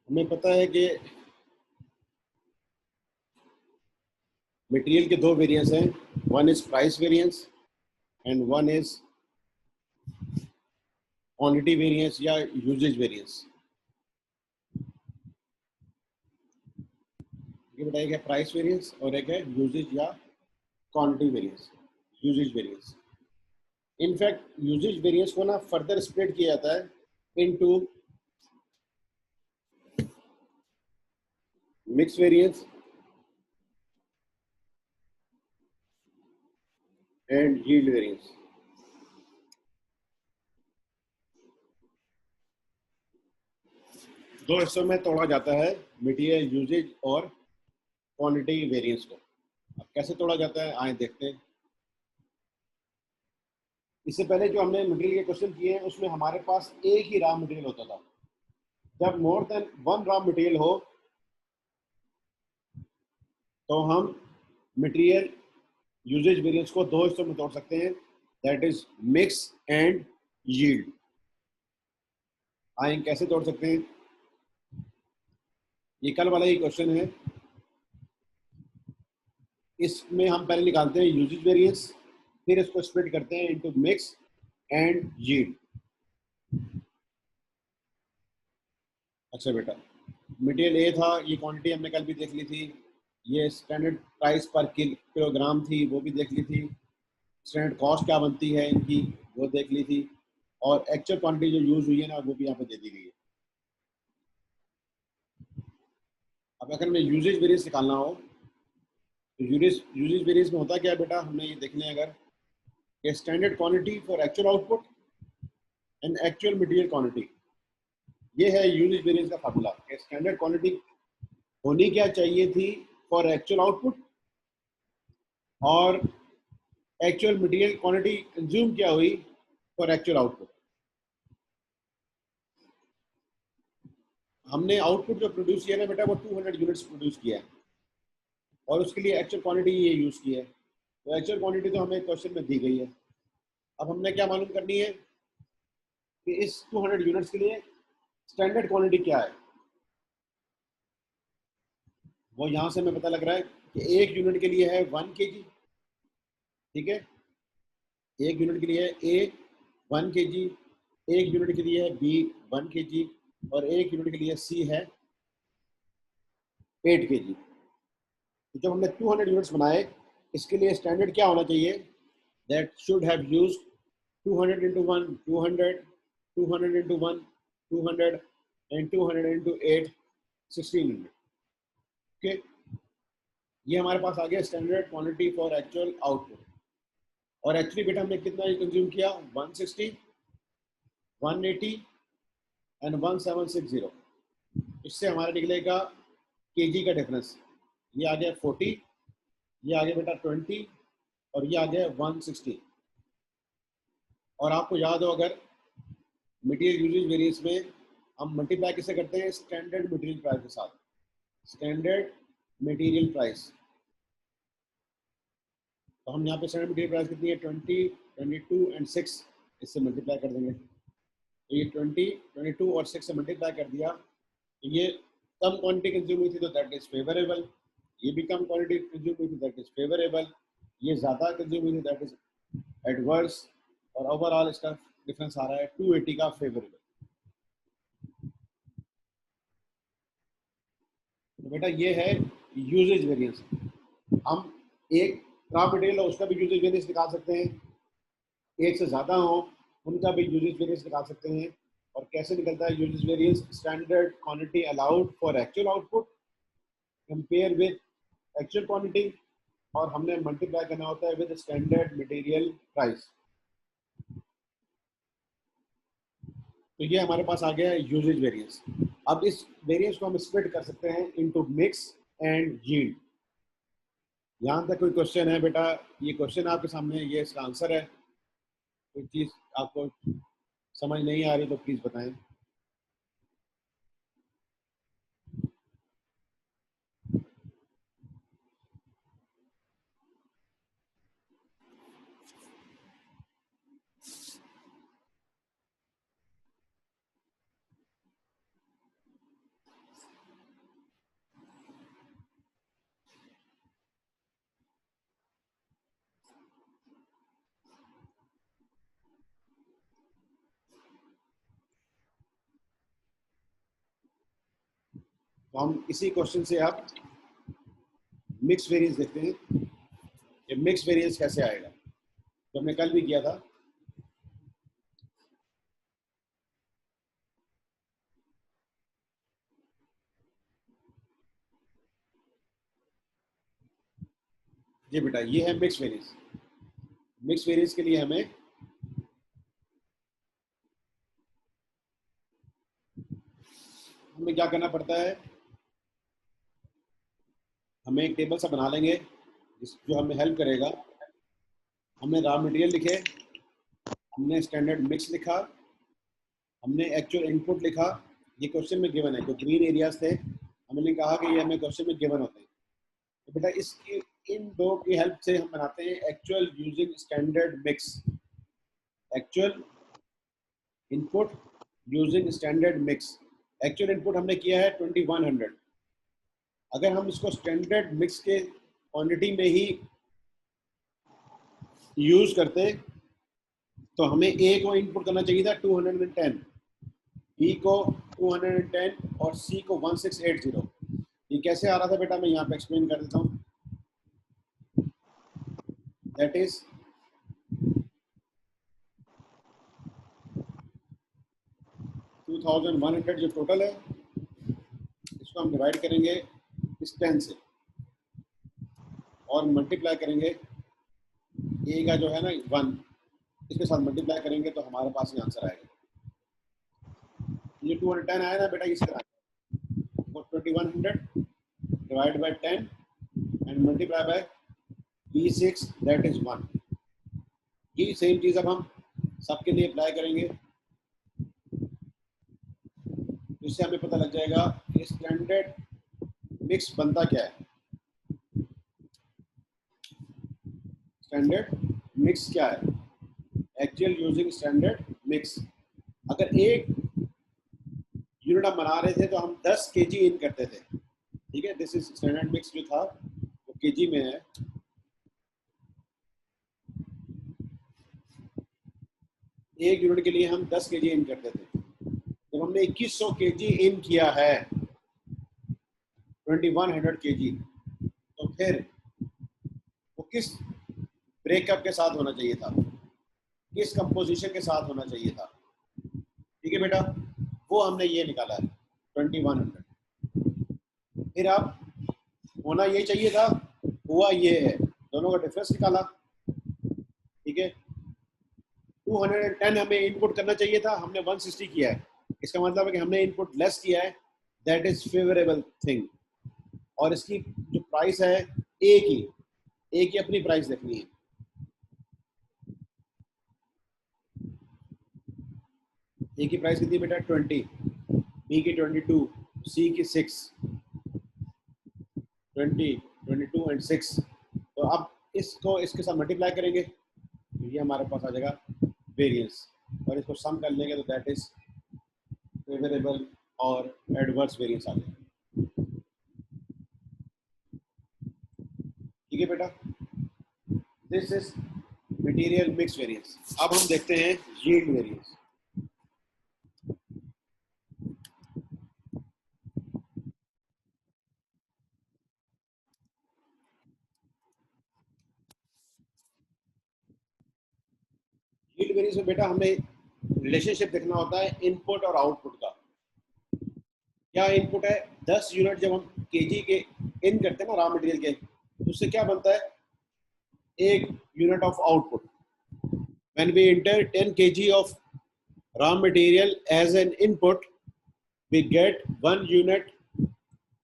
हमें पता है कि मटेरियल के दो वेरिएंस हैं, one is price variance and one is quantity variance या यूजेज वेरिएंस। ये बेटा एक है प्राइस वेरिएंस और एक है यूजेज या quantity variance, usage variance. In fact usage variance को ना फर्दर स्प्लिट किया जाता है into mix variance and yield variance. दो हिस्सों में तोड़ा जाता है मटेरियल यूजेज और क्वांटिटी वेरिएंस को। अब कैसे तोड़ा जाता है आए देखते हैं। इससे पहले जो हमने मटेरियल के क्वेश्चन किए हैं उसमें हमारे पास एक ही रॉ मटेरियल होता था। जब more than one raw material हो तो हम मटेरियल यूजेज वेरिएंस को दो हिस्सों में तोड़ सकते हैं, that is mix and yield. आए कैसे तोड़ सकते हैं, ये कल वाला ही क्वेश्चन है। इसमें हम पहले निकालते हैं यूजेज वेरिएंस, फिर इसको स्प्लिट करते हैं इनटू मिक्स एंड यील्ड। अच्छा बेटा, मटेरियल ए था, ये क्वांटिटी हमने कल भी देख ली थी, ये स्टैंडर्ड प्राइस पर किलोग्राम थी वो भी देख ली थी, स्टैंडर्ड कॉस्ट क्या बनती है इनकी वो देख ली थी, और एक्चुअल क्वांटिटी जो यूज हुई है ना वो भी यहाँ पे दे दी गई है। अब अगर हमें यूजेज वेरिएंस निकालना हो तो यूजेज वेरिएंस में होता क्या है बेटा, हमें ये देखना है अगर standard quantity for actual output and actual material quantity. ये है यूजेज वेरिएंस का फार्मूला। स्टैंडर्ड क्वांटिटी होनी क्या चाहिए थी फॉर एक्चुअल आउटपुट और एक्चुअल मटेरियल क्वांटिटी कंज्यूम क्या हुई फॉर एक्चुअल आउटपुट। हमने आउटपुट जो प्रोड्यूस किया ना बेटा वो 200 यूनिट्स प्रोड्यूस किया है और उसके लिए एक्चुअल क्वांटिटी ये यूज की है। तो एक्चुअल क्वांटिटी तो हमें क्वेश्चन में दी गई है। अब हमने क्या मालूम करनी है कि इस 200 यूनिट्स के लिए स्टैंडर्ड क्वांटिटी क्या है। वो यहाँ से हमें पता लग रहा है कि एक यूनिट के लिए है 1 kg, ठीक है। एक यूनिट के लिए है ए 1 kg, एक यूनिट के लिए है बी 1 kg और एक यूनिट के लिए सी है 8 kg। तो जब हमने 200 यूनिट्स बनाए, इसके लिए स्टैंडर्ड क्या होना चाहिए, that should have used 200 into 1 200, 200 into 1 200 and 200 into 8 1600। Okay, ये हमारे पास आ गया standard quantity for actual output. और एक्चुअली बेटा हमने कितना कंज्यूम किया, 160, 180 एंड 1760। इससे हमारा निकलेगा केजी का डिफरेंस। ये आ गया 40, ये आ गया बेटा 20 और ये आ गया 160। और आपको याद हो अगर मटेरियल यूजेज वेरिएंस में हम मल्टीप्लाई किसे करते हैं, स्टैंडर्ड मटेरियल प्राइस के साथ। स्टैंडर्ड मटेरियल प्राइस, तो हम यहाँ पे स्टैंडर्ड मटेरियल प्राइस कितनी है 20, 22 एंड 6, इससे मल्टीप्लाई कर देंगे। तो ये 20, 22 और 6 से मल्टीप्लाई कर दिया। तो ये कम क्वांटिटी कंज्यूम हुई थी तो दैट इज फेवरेबल, ये भी कम क्वांटिटी कंज्यूम हुई थी दैट इज फेवरेबल, ये ज़्यादा कंज्यूम हुई थी दैट इज एडवर्स, और ओवरऑल इसका डिफरेंस आ रहा है 280 का फेवरेबल। तो बेटा ये है यूजेज वेरिएंस। हम एक रॉ मटेरियल हो उसका भी यूजेज वेरिएंस निकाल सकते हैं, एक से ज़्यादा हो उनका भी यूजेज वेरिएंस निकाल सकते हैं। और कैसे निकलता है usage variance, standard quantity allowed for actual output compare with actual quantity, और हमने मल्टीप्लाई करना होता है विद स्टैंडर्ड मटेरियल प्राइस। तो ये हमारे पास आ गया है यूजेज वेरिएंस। अब इस वेरिएंस को हम स्प्लिट कर सकते हैं इनटू मिक्स एंड यील्ड। यहाँ तक कोई क्वेश्चन है बेटा, ये क्वेश्चन आपके सामने, ये इसका आंसर है। कोई चीज़ आपको समझ नहीं आ रही तो प्लीज़ बताएं। तो हम इसी क्वेश्चन से आप मिक्स वेरिएंस देखते हैं। ये मिक्स वेरिएंस कैसे आएगा, तो हमने कल भी किया था। जी बेटा, ये है मिक्स वेरिएंस। मिक्स वेरिएंस के लिए हमें क्या करना पड़ता है, हमें एक टेबल सा बना लेंगे जो हमें हेल्प करेगा। हमने रॉ मटेरियल लिखे, हमने स्टैंडर्ड मिक्स लिखा, हमने एक्चुअल इनपुट लिखा। ये क्वेश्चन में गिवन है, जो ग्रीन एरियाज थे हमने कहा कि ये हमें क्वेश्चन में गिवन होते हैं। तो बेटा इसकी इन दो की हेल्प से हम बनाते हैं actual using standard mix. Actual input using standard mix. Actual input हमने किया है 2100। अगर हम इसको स्टैंडर्ड मिक्स के क्वांटिटी में ही यूज करते तो हमें ए को इनपुट करना चाहिए था 210, बी को 210 और सी को 1680। ये कैसे आ रहा था बेटा, मैं यहाँ पे एक्सप्लेन कर देता हूँ। दैट इज 2100 जो टोटल है, इसको हम डिवाइड करेंगे इस 10 से और मल्टीप्लाई करेंगे ए का जो है ना 1, इसके साथ मल्टीप्लाई करेंगे तो हमारे पास ये आंसर आएगा। ये 210 आया ना बेटा, इस तरह 2100 divide by 10 and multiply by B6, that is 1। ये सेम चीज अब हम सबके लिए अप्लाई करेंगे, इससे हमें पता लग जाएगा कि स्टैंडर्ड मिक्स बनता क्या है। स्टैंडर्ड मिक्स क्या है, एक्चुअल यूजिंग स्टैंडर्ड मिक्स। अगर एक यूनिट हम बना रहे थे तो हम 10 kg इन करते थे, ठीक है। दिस इज स्टैंडर्ड मिक्स जो था वो kg में है। एक यूनिट के लिए हम 10 kg इन करते थे। जब हमने 2100 kg इन किया है 2100 kg, तो फिर वो किस ब्रेकअप के साथ होना चाहिए था, किस कंपोजिशन के साथ होना चाहिए था, ठीक है बेटा। वो हमने ये निकाला है 2100। फिर अब होना ये चाहिए था, हुआ ये है, दोनों का डिफरेंस निकाला, ठीक है। 210 हमें इनपुट करना चाहिए था, हमने 160 किया है। इसका मतलब है कि हमने इनपुट लेस किया है, दैट इज फेवरेबल थिंग। और इसकी जो प्राइस है ए की अपनी प्राइस देखनी है। ए की प्राइस कितनी बेटा 20, बी की 22, सी की 6, 20, 22 एंड 6। तो अब इसको इसके साथ मल्टीप्लाई करेंगे तो ये हमारे पास आ जाएगा वेरिएंस, और इसको सम कर लेंगे तो दैट इज फेवरेबल और एडवर्स वेरिएंस आ जाएगा, ठीक है बेटा। This is material mix variance. अब हम देखते हैं यील्ड वेरिएंस। यील्ड वेरिएंस में बेटा हमें रिलेशनशिप देखना होता है इनपुट और आउटपुट का। क्या इनपुट है, 10 यूनिट जब हम केजी के इन करते हैं ना रॉ मटेरियल के, उससे क्या बनता है, एक unit of output. When we enter 10 kg of raw material as an input, we get 1 unit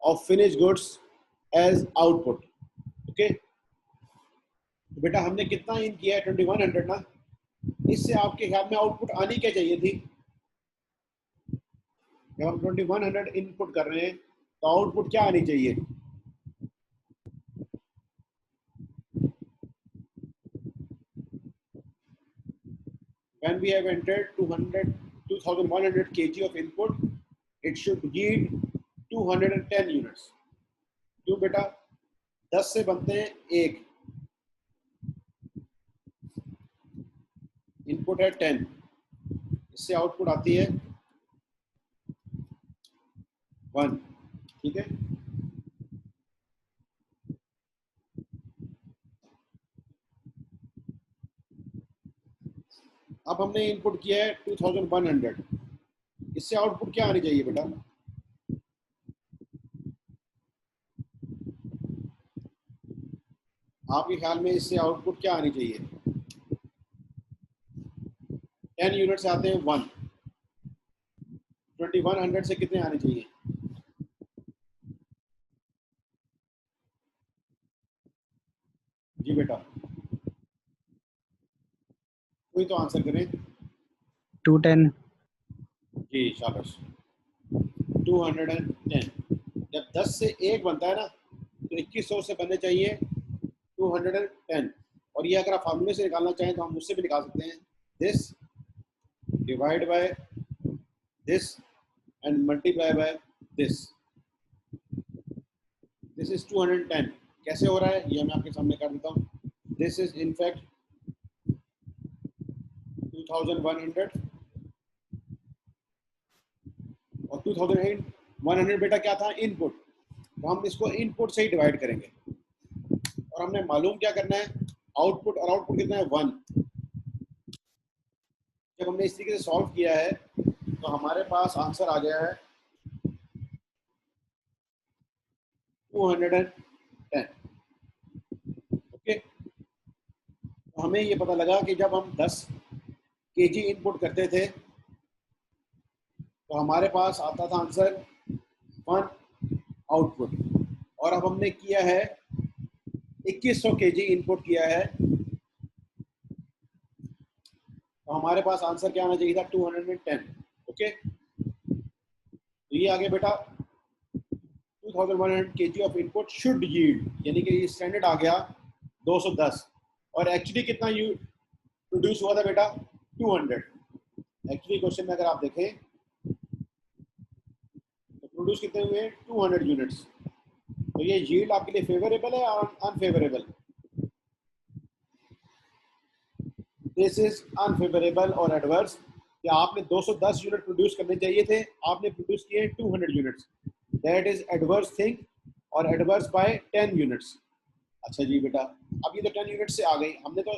of finished goods as output, okay। तो बेटा हमने कितना इन किया है 2100 ना, इससे आपके ख्याल में आउटपुट आनी क्या चाहिए थी। जब हम 2100 इनपुट कर रहे हैं तो आउटपुट क्या आनी चाहिए, when we have entered 2100 kg of input, it should yield 210 units। क्यों बेटा, 10 से बनते हैं एक, इनपुट है 10, इससे आउटपुट आती है 1। ठीक है। अब हमने इनपुट किया है 2100, इससे आउटपुट क्या आनी चाहिए बेटा? आपके ख्याल में इससे आउटपुट क्या आनी चाहिए? 10 यूनिट से आते हैं 1, 2100 से कितने आने चाहिए? जी बेटा, कोई तो आंसर करें। 210। जी शाबाश, 210। जब 10 से 1 बनता है ना तो 2100 से बनने चाहिए 210। और ये अगर आप फार्मूले से निकालना चाहें तो हम उससे भी निकाल सकते हैं। This divide by this and multiply by this, this is 210। कैसे हो रहा है ये मैं आपके सामने कर देता हूँ। दिस इज इन फैक्ट 2100 और 2100 बेटा क्या था? इनपुट। तो हम इसको इनपुट से ही डिवाइड करेंगे और हमने मालूम क्या करना है? आउटपुट, और आउटपुट कितना है? 1। जब हमने इस तरीके से सॉल्व किया है तो हमारे पास आंसर आ गया है 210। ओके, तो हमें ये पता लगा कि जब हम 10 केजी इनपुट करते थे तो हमारे पास आता था आंसर 1 आउटपुट, और अब हमने किया है 2100 केजी इनपुट किया है तो हमारे पास आंसर क्या आना चाहिए था? 210। ओके, तो ये आगे बेटा 2100 KG of input should yield, यानी कि स्टैंडर्ड आ गया 210, और एक्चुअली कितना प्रोड्यूस हुआ था बेटा? 200। एक्चुअली क्वेश्चन में अगर आप देखें तो प्रोड्यूस कितने हुए? 200 यूनिट्स। तो ये यील्ड आपके लिए फेवरेबल है और अनफेवरेबल? दिस इज अनफेवरेबल और एडवर्स। या आपने 210 यूनिट प्रोड्यूस करने चाहिए थे, आपने प्रोड्यूस किए 200 units, that is adverse thing, और एडवर्स बाय 10 यूनिट्स। अच्छा जी बेटा, अब ये तो 10 यूनिट से आ गई, हमने तो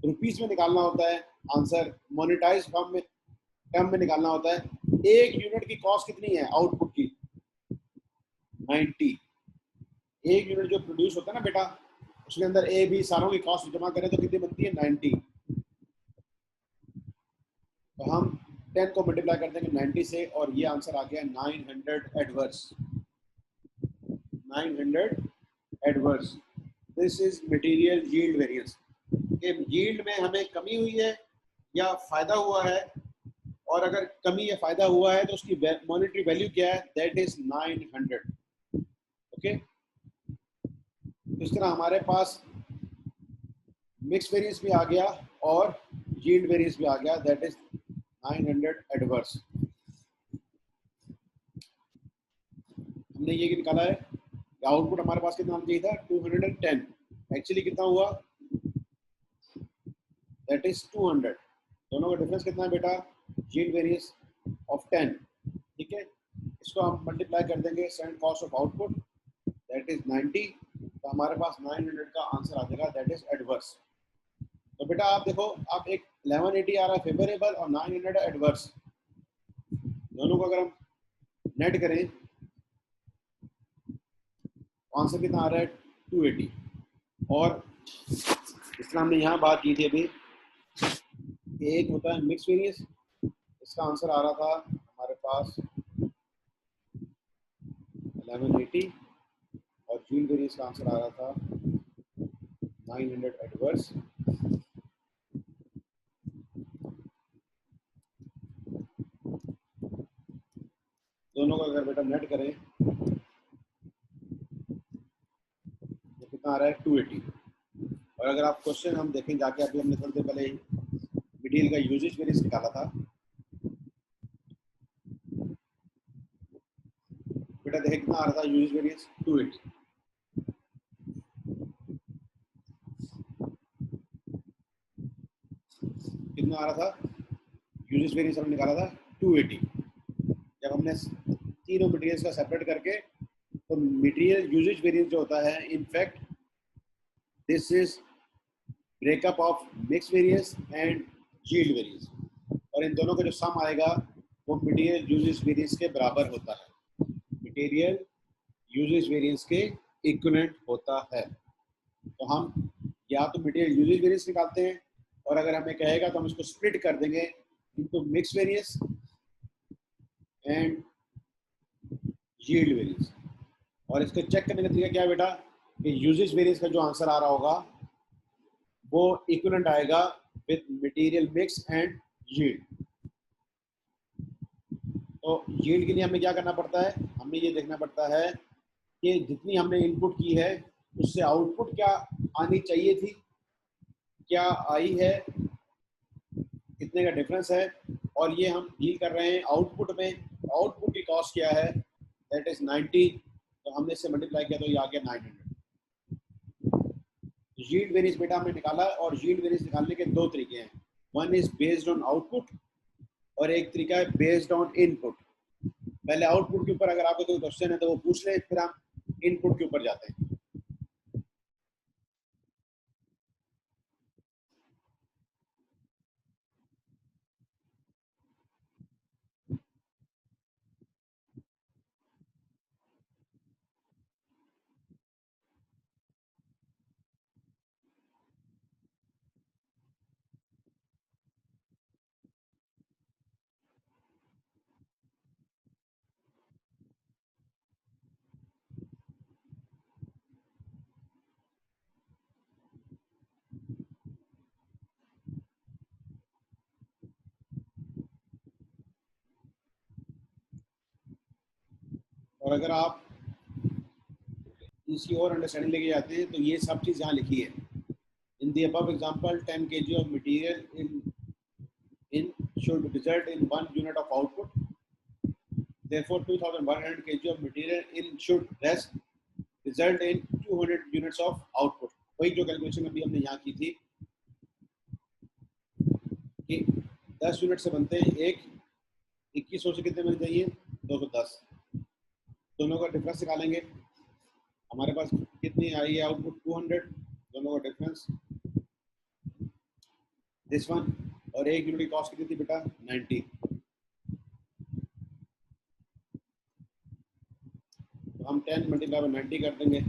रुपीस में निकालना होता है आंसर, मोनेटाइज फॉर्म में, टर्म में निकालना होता है। एक यूनिट की कॉस्ट कितनी है आउटपुट की? 90। एक यूनिट जो प्रोड्यूस होता है ना बेटा, उसके अंदर ए बी सारों की कॉस्ट जमा करें तो कितनी बनती है? 90। तो हम 10 को मल्टीप्लाई कर देंगे 90 से और ये आंसर आ गया 900 adverse. 900 adverse. This is material yield variance. Yield में हमें कमी हुई है या फायदा हुआ है, और अगर कमी या फायदा हुआ है तो उसकी मॉनेटरी वैल्यू क्या है? That is 900। ओके, इस तरह हमारे पास मिक्स वेरिएंस भी आ गया और यील्ड वेरिएंस भी आ गया, दैट इज 900 एडवर्स। हमने ये निकाला है आउटपुट हमारे पास कितना आना चाहिए था? 210। एक्चुअली कितना हुआ? That is 200। दोनों का डिफरेंस कितना है बेटा? Yield variance of 10। ठीक है, इसको हम मल्टीप्लाई कर देंगे send cost of output, that is 90। तो हमारे पास 900 का आंसर आ जाएगा, दैट इज एडवर्स। तो बेटा आप देखो, आप एक 1180 आ रहा है फेवरेबल और 900 एडवर्स, दोनों को अगर हम नेट करें आंसर कितना आ रहा है? 280। और इस तरह हमने यहाँ बात की थी अभी, एक होता है मिक्स वेरिएंस, इसका आंसर आ रहा था हमारे पास 1180, और यील्ड वेरिएंस का आंसर आ रहा था 900 एडवर्स। दोनों का अगर बेटा नेट करें तो कितना आ रहा है? 280। और अगर आप क्वेश्चन हम देखें जाके, अभी हमने थोड़ी देर पहले मटेरियल का यूजेज वेरिएंस निकाला था बेटा, देखें कितना आ रहा था यूजेज वेरिएंस? 280। कितना आ रहा था यूजेज वेरिएंस हमने निकाला था? 280। जब हमने तीनों मटेरियल्स का सेपरेट करके तो मटेरियल यूजेज वेरिएंस जो होता है, in fact this is breakup of mix variance and yield variance, और इन दोनों का जो सम आएगा वो मटेरियल यूजेज वेरिएंस के बराबर होता है, मटेरियल यूजेज वेरिएंस के इक्विवेलेंट होता है। तो हम या तो मटेरियल यूजेज वेरिएंस निकालते हैं, और अगर हमें कहेगा तो हम इसको स्प्लिट कर देंगे into mix variance and yield variance. और इसको चेक करने का तरीका क्या है बेटा, कि यूजेज वेरिएंस का जो आंसर आ रहा होगा वो इक्विवेलेंट आएगा with material mix and yield. तो यील्ड के लिए हमें क्या करना पड़ता है, हमें ये देखना पड़ता है कि जितनी हमने इनपुट की है उससे आउटपुट क्या आनी चाहिए थी, क्या आई है, कितने का डिफरेंस है, और ये हम डील कर रहे हैं आउटपुट में। आउटपुट की कॉस्ट क्या है, दैट इज 90, तो हमने इससे मल्टीप्लाई किया तो ये आ गया 900। यील्ड वेरिएंस बेटा हमने निकाला, और यील्ड वेरिएंस निकालने के दो तरीके हैं, one is based on output और एक तरीका है बेस्ड ऑन इनपुट। पहले आउटपुट के ऊपर अगर आपको कोई क्वेश्चन है तो वो पूछ ले, फिर हम इनपुट के ऊपर जाते हैं। और अगर आप इसी और अंडरस्टैंडिंग लेके जाते हैं तो ये सब चीज़ यहाँ लिखी है। In the above example 10 kg of material in should result in 1 unit of output. Therefore, 2100 kg of material in should result in 200 units of output. वही जो कैलकुलेशन अभी हमने यहाँ की थी कि 10 यूनिट से बनते हैं एक, 2100 से कितने मिल चाहिए, 210। दोनों का डिफरेंस निकालेंगे, हमारे पास कितनी आई है आउटपुट 200, दोनों का डिफरेंस दिस वन, और एक यूनिट की कॉस्ट कितनी थी बेटा 90। तो हम 10 मल्टीप्लाई बाय 90 कर देंगे,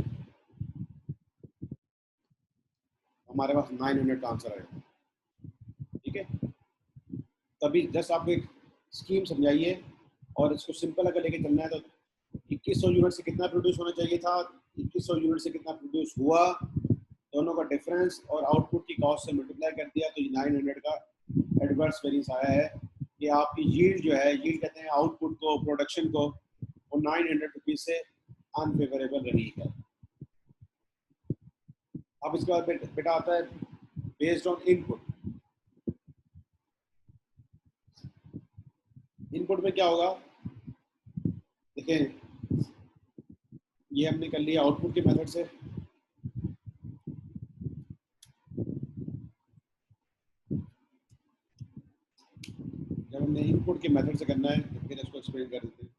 हमारे पास 900 का आंसर आएगा। ठीक है, तभी जस्ट आपको एक स्कीम समझाइए, और इसको सिंपल अगर लेके चलना है तो 2100 यूनिट से कितना प्रोड्यूस होना चाहिए था, 2100 यूनिट से कितना प्रोड्यूस हुआ, दोनों का डिफरेंस और आउटपुट की कॉस्ट से मल्टीप्लाई कर दिया, तो 900 का एडवर्स वेरिएंस आया है। कि आपकी यील्ड जो है, यील्ड कहते हैं आउटपुट को, प्रोडक्शन को, वो 900 रुपीज से अनफेवरेबल रही है। अब इसके बाद बेटा आता है बेस्ड ऑन इनपुट। इनपुट में क्या होगा, देखें ये हमने कर लिया आउटपुट के मेथड से, जब हमने इनपुट के मेथड से करना है तो फिर इसको एक्सप्लेन कर देते हैं।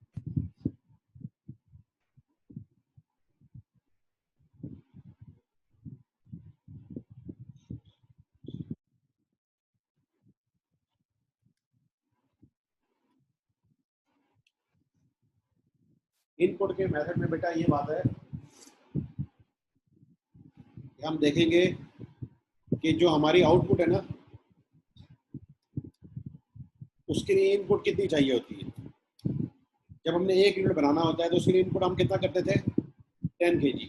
इनपुट के मेथड में बेटा ये बात है कि हम देखेंगे कि जो हमारी आउटपुट है ना, उसके लिए इनपुट कितनी चाहिए होती है। जब हमने 1 यूनिट बनाना होता है तो उसके लिए इनपुट हम कितना करते थे, 10 kg।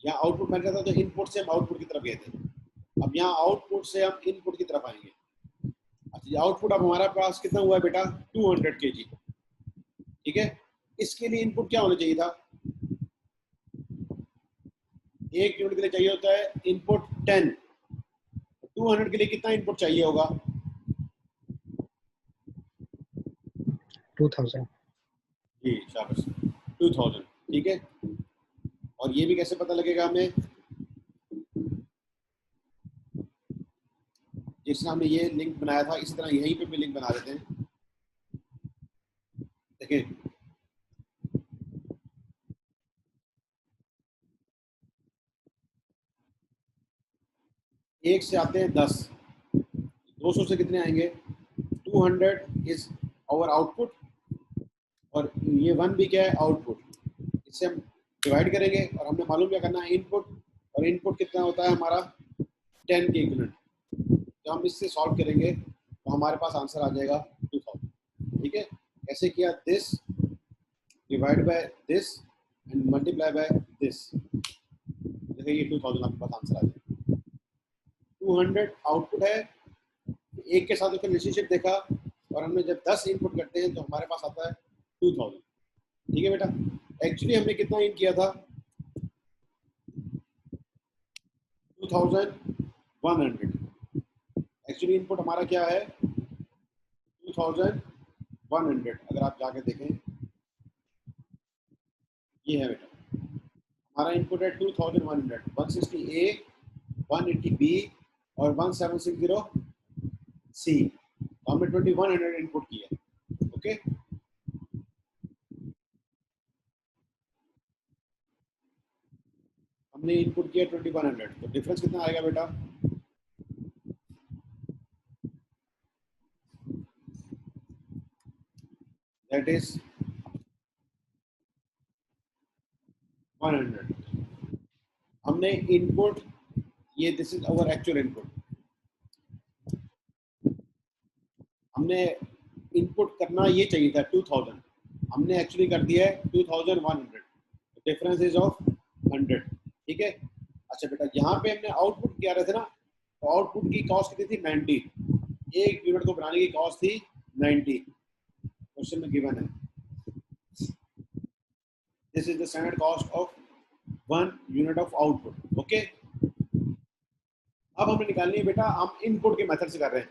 यहाँ आउटपुट बन जाता तो इनपुट से हम आउटपुट की तरफ गए थे, अब यहाँ आउटपुट से हम इनपुट की तरफ आएंगे। अच्छा, आउटपुट अब हमारे पास कितना हुआ है बेटा, 200 kg। ठीक है, इसके लिए इनपुट क्या होना चाहिए था, 1 यूनिट के लिए चाहिए होता है इनपुट 10, 200 के लिए कितना इनपुट चाहिए होगा, 2000। जी शाबाश, 2000। ठीक है, और ये भी कैसे पता लगेगा हमें, जिस तरह हमने ये लिंक बनाया था इसी तरह यहीं पे भी लिंक बना देते हैं। देखिए 1 से आते हैं 10, 200 से कितने आएंगे? 200 इज आवर आउटपुट, और ये 1 भी क्या है? आउटपुट। इससे हम डिवाइड करेंगे और हमने मालूम क्या करना है? इनपुट, और इनपुट कितना होता है हमारा? 10 के इक्विवेलेंट। जब हम इससे सॉल्व करेंगे तो हमारे पास आंसर आ जाएगा 2000। ठीक है, कैसे किया? This divide by this and multiply by this. देखिए ये 2000 आपके पास आंसर आ जाएगा। 200 आउटपुट है, एक के साथ उसका रिलेशनशिप देखा, और हमने जब 10 इनपुट करते हैं तो हमारे पास आता है 2000। ठीक है बेटा, एक्चुअली हमने कितना इन किया था? 2100। एक्चुअली इनपुट हमारा क्या है? 2100। अगर आप जाके देखें, ये है बेटा हमारा इनपुट है 2100, 160 ए, 180 बी और 1760 सी। तो हमने 2100 इनपुट किया। ओके, हमने इनपुट किया 2100, तो डिफरेंस कितना आएगा बेटा? That is 100। हमने इनपुट, ये this is our actual input, हमने इनपुट करना ये चाहिए था 2000, हमने एक्चुअली कर दिया है 2100। Difference is of 100। ठीक है, अच्छा बेटा यहाँ पे हमने आउटपुट किया रहे थे ना, तो आउटपुट की कॉस्ट कितनी थी? 90। एक यूनिट को बनाने की कॉस्ट थी 90। क्वेश्चन में गिवन है this is the standard cost of 1 unit of output. Okay, अब हमें निकालनी है बेटा, हम इनपुट के मेथड से कर रहे हैं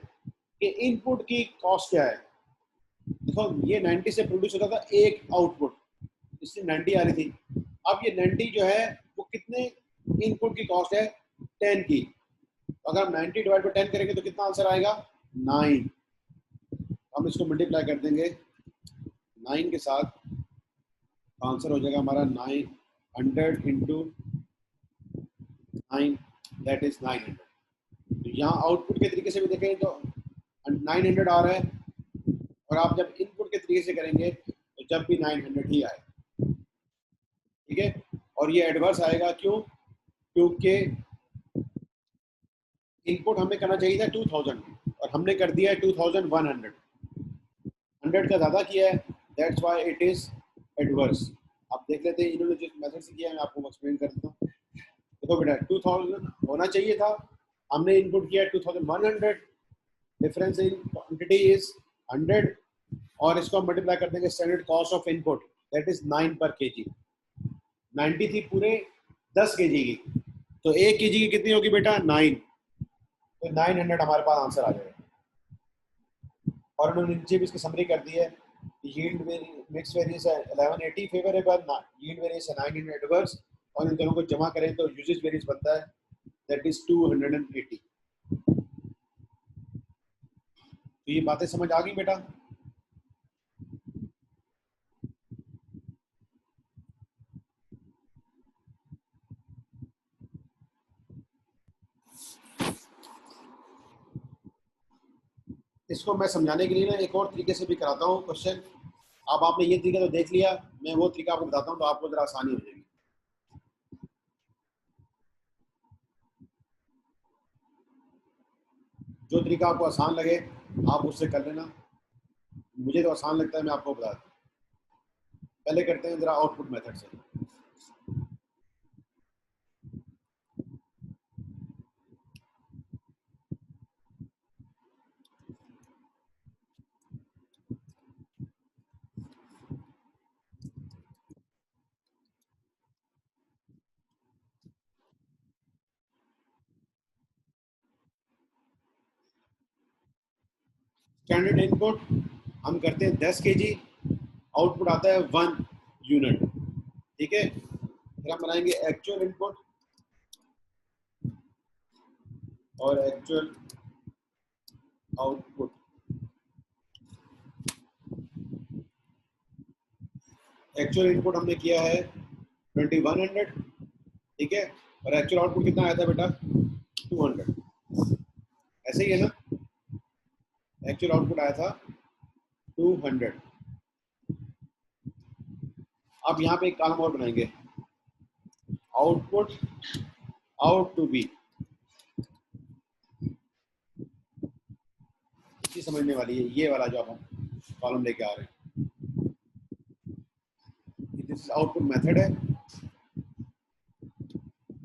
कि इनपुट की कॉस्ट क्या है। देखो ये 90 से प्रोड्यूस होता था एक आउटपुट, इसलिए 90 आ रही थी। अब ये 90 जो है वो कितने इनपुट की कॉस्ट है? 10 की। तो अगर हम 90 डिवाइड बाई 10 करेंगे तो कितना आंसर आएगा? 9। हम इसको मल्टीप्लाई कर देंगे 9 के साथ, आंसर हो जाएगा हमारा 900 इंटू 9, दैट इज 900। तो यहाँ आउटपुट के तरीके से भी देखें तो 900 आ रहा है, और आप जब इनपुट के तरीके से करेंगे तो जब भी 900 ही आए। ठीक है, और ये एडवर्स आएगा, क्यों? क्योंकि इनपुट हमें करना चाहिए था 2000 और हमने कर दिया है 2100, 100 का ज़्यादा किया है, that's why it is adverse. आप देख लेते हैं इन्होंने जिस मेथड से किया है, मैं आपको एक्सप्लेन कर देता हूँ। देखो बेटा 2000 होना चाहिए था, हमने इनपुट किया 2100, डिफरेंस इन क्वांटिटी इज 100, और इसको हम मल्टीप्लाई कर देंगे standard cost of input, that is 9 पर केजी। 90 थी पूरे 10 केजी की, तो 1 केजी की कितनी होगी बेटा? 9। तो 900 हमारे पास आंसर आ जाएगा। और उन्होंने नीचे भी इसकी समरी कर दी है, यील्ड मिक्स वेरिएंस है 1180 फेवरेबल, यील्ड वेरिएंस है 900 एडवर्स, और इन दोनों को जमा करें तो यूजेज वेरिएंस बनता है, दैट इज 280। तो ये बातें समझ आ गई बेटा? इसको मैं समझाने के लिए ना एक और तरीके से भी कराता हूँ क्वेश्चन। अब आपने ये तरीका तो देख लिया, मैं वो तरीका आपको बताता हूँ तो आपको जरा आसानी हो जाएगी। जो तरीका आपको आसान लगे आप उससे कर लेना, मुझे तो आसान लगता है, मैं आपको बता दूँ। पहले करते हैं जरा आउटपुट मेथड से। स्टैंडर्ड इनपुट हम करते हैं 10 केजी, आउटपुट आता है 1 यूनिट। ठीक है, फिर हम बनाएंगे एक्चुअल इनपुट और एक्चुअल आउटपुट। एक्चुअल इनपुट हमने किया है 2100, ठीक है, और एक्चुअल आउटपुट कितना आया था बेटा? 200। ऐसे ही है ना, एक्चुअल आउटपुट आया था 200। अब यहाँ पे एक कॉलम और बनाएंगे, आउटपुट आउट टू बी। इसकी समझने वाली है ये वाला जो आप हम कॉलम लेके आ रहे हैं, दिस आउटपुट मेथड है।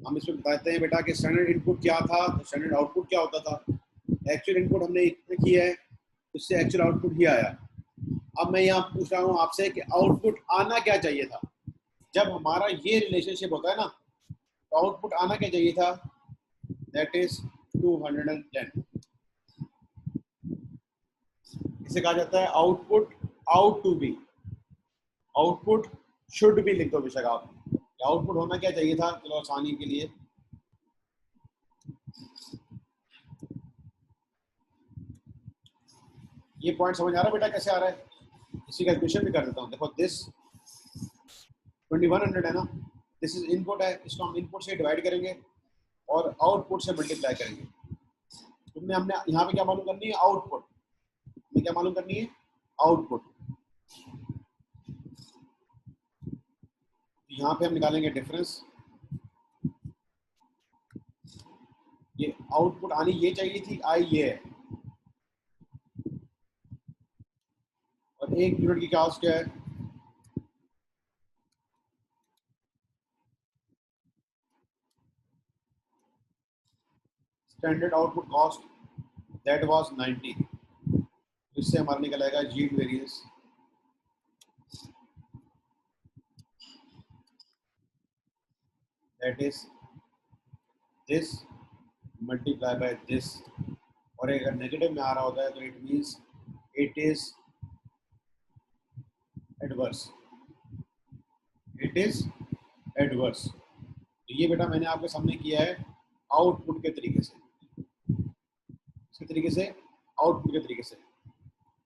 हम इसमें बताते हैं बेटा कि स्टैंडर्ड इनपुट क्या था, तो स्टैंडर्ड आउटपुट क्या होता था। एक्चुअल इनपुट हमने इतना किया है, उससे एक्चुअल आउटपुट ही आया। अब मैं यहाँ पूछ रहा हूँ आपसे कि आउटपुट आना क्या चाहिए था। जब हमारा ये रिलेशनशिप होता है ना, तो आउटपुट आना क्या चाहिए था, दैट इज 210। इसे कहा जाता है output out to be. Output should be लिख दो बेशक आप, आउटपुट होना क्या चाहिए था। चलो आसानी के लिए ये पॉइंट समझ आ रहा है बेटा कैसे आ रहा है, इसी का इक्वेशन भी कर देता हूँ। देखो दिस 2100 है ना, दिस इज इनपुट है, इसको हम इनपुट से डिवाइड करेंगे और आउटपुट से मल्टीप्लाई करेंगे। तुमने हमने यहाँ पे क्या मालूम करनी है, आउटपुट। हमें क्या मालूम करनी है, आउटपुट। यहाँ पे हम निकालेंगे डिफरेंस। ये आउटपुट आनी ये चाहिए थी, आई ये है, और 1 यूनिट की कॉस्ट क्या है, standard output cost, that was 90। इससे हमारा निकल आएगा geed variance, that is this multiply by this. और अगर नेगेटिव में आ रहा होता है तो it means it is adverse, it is adverse. तो ये बेटा मैंने आपके सामने किया है आउटपुट के तरीके से, इसके तरीके से, आउटपुट के तरीके से।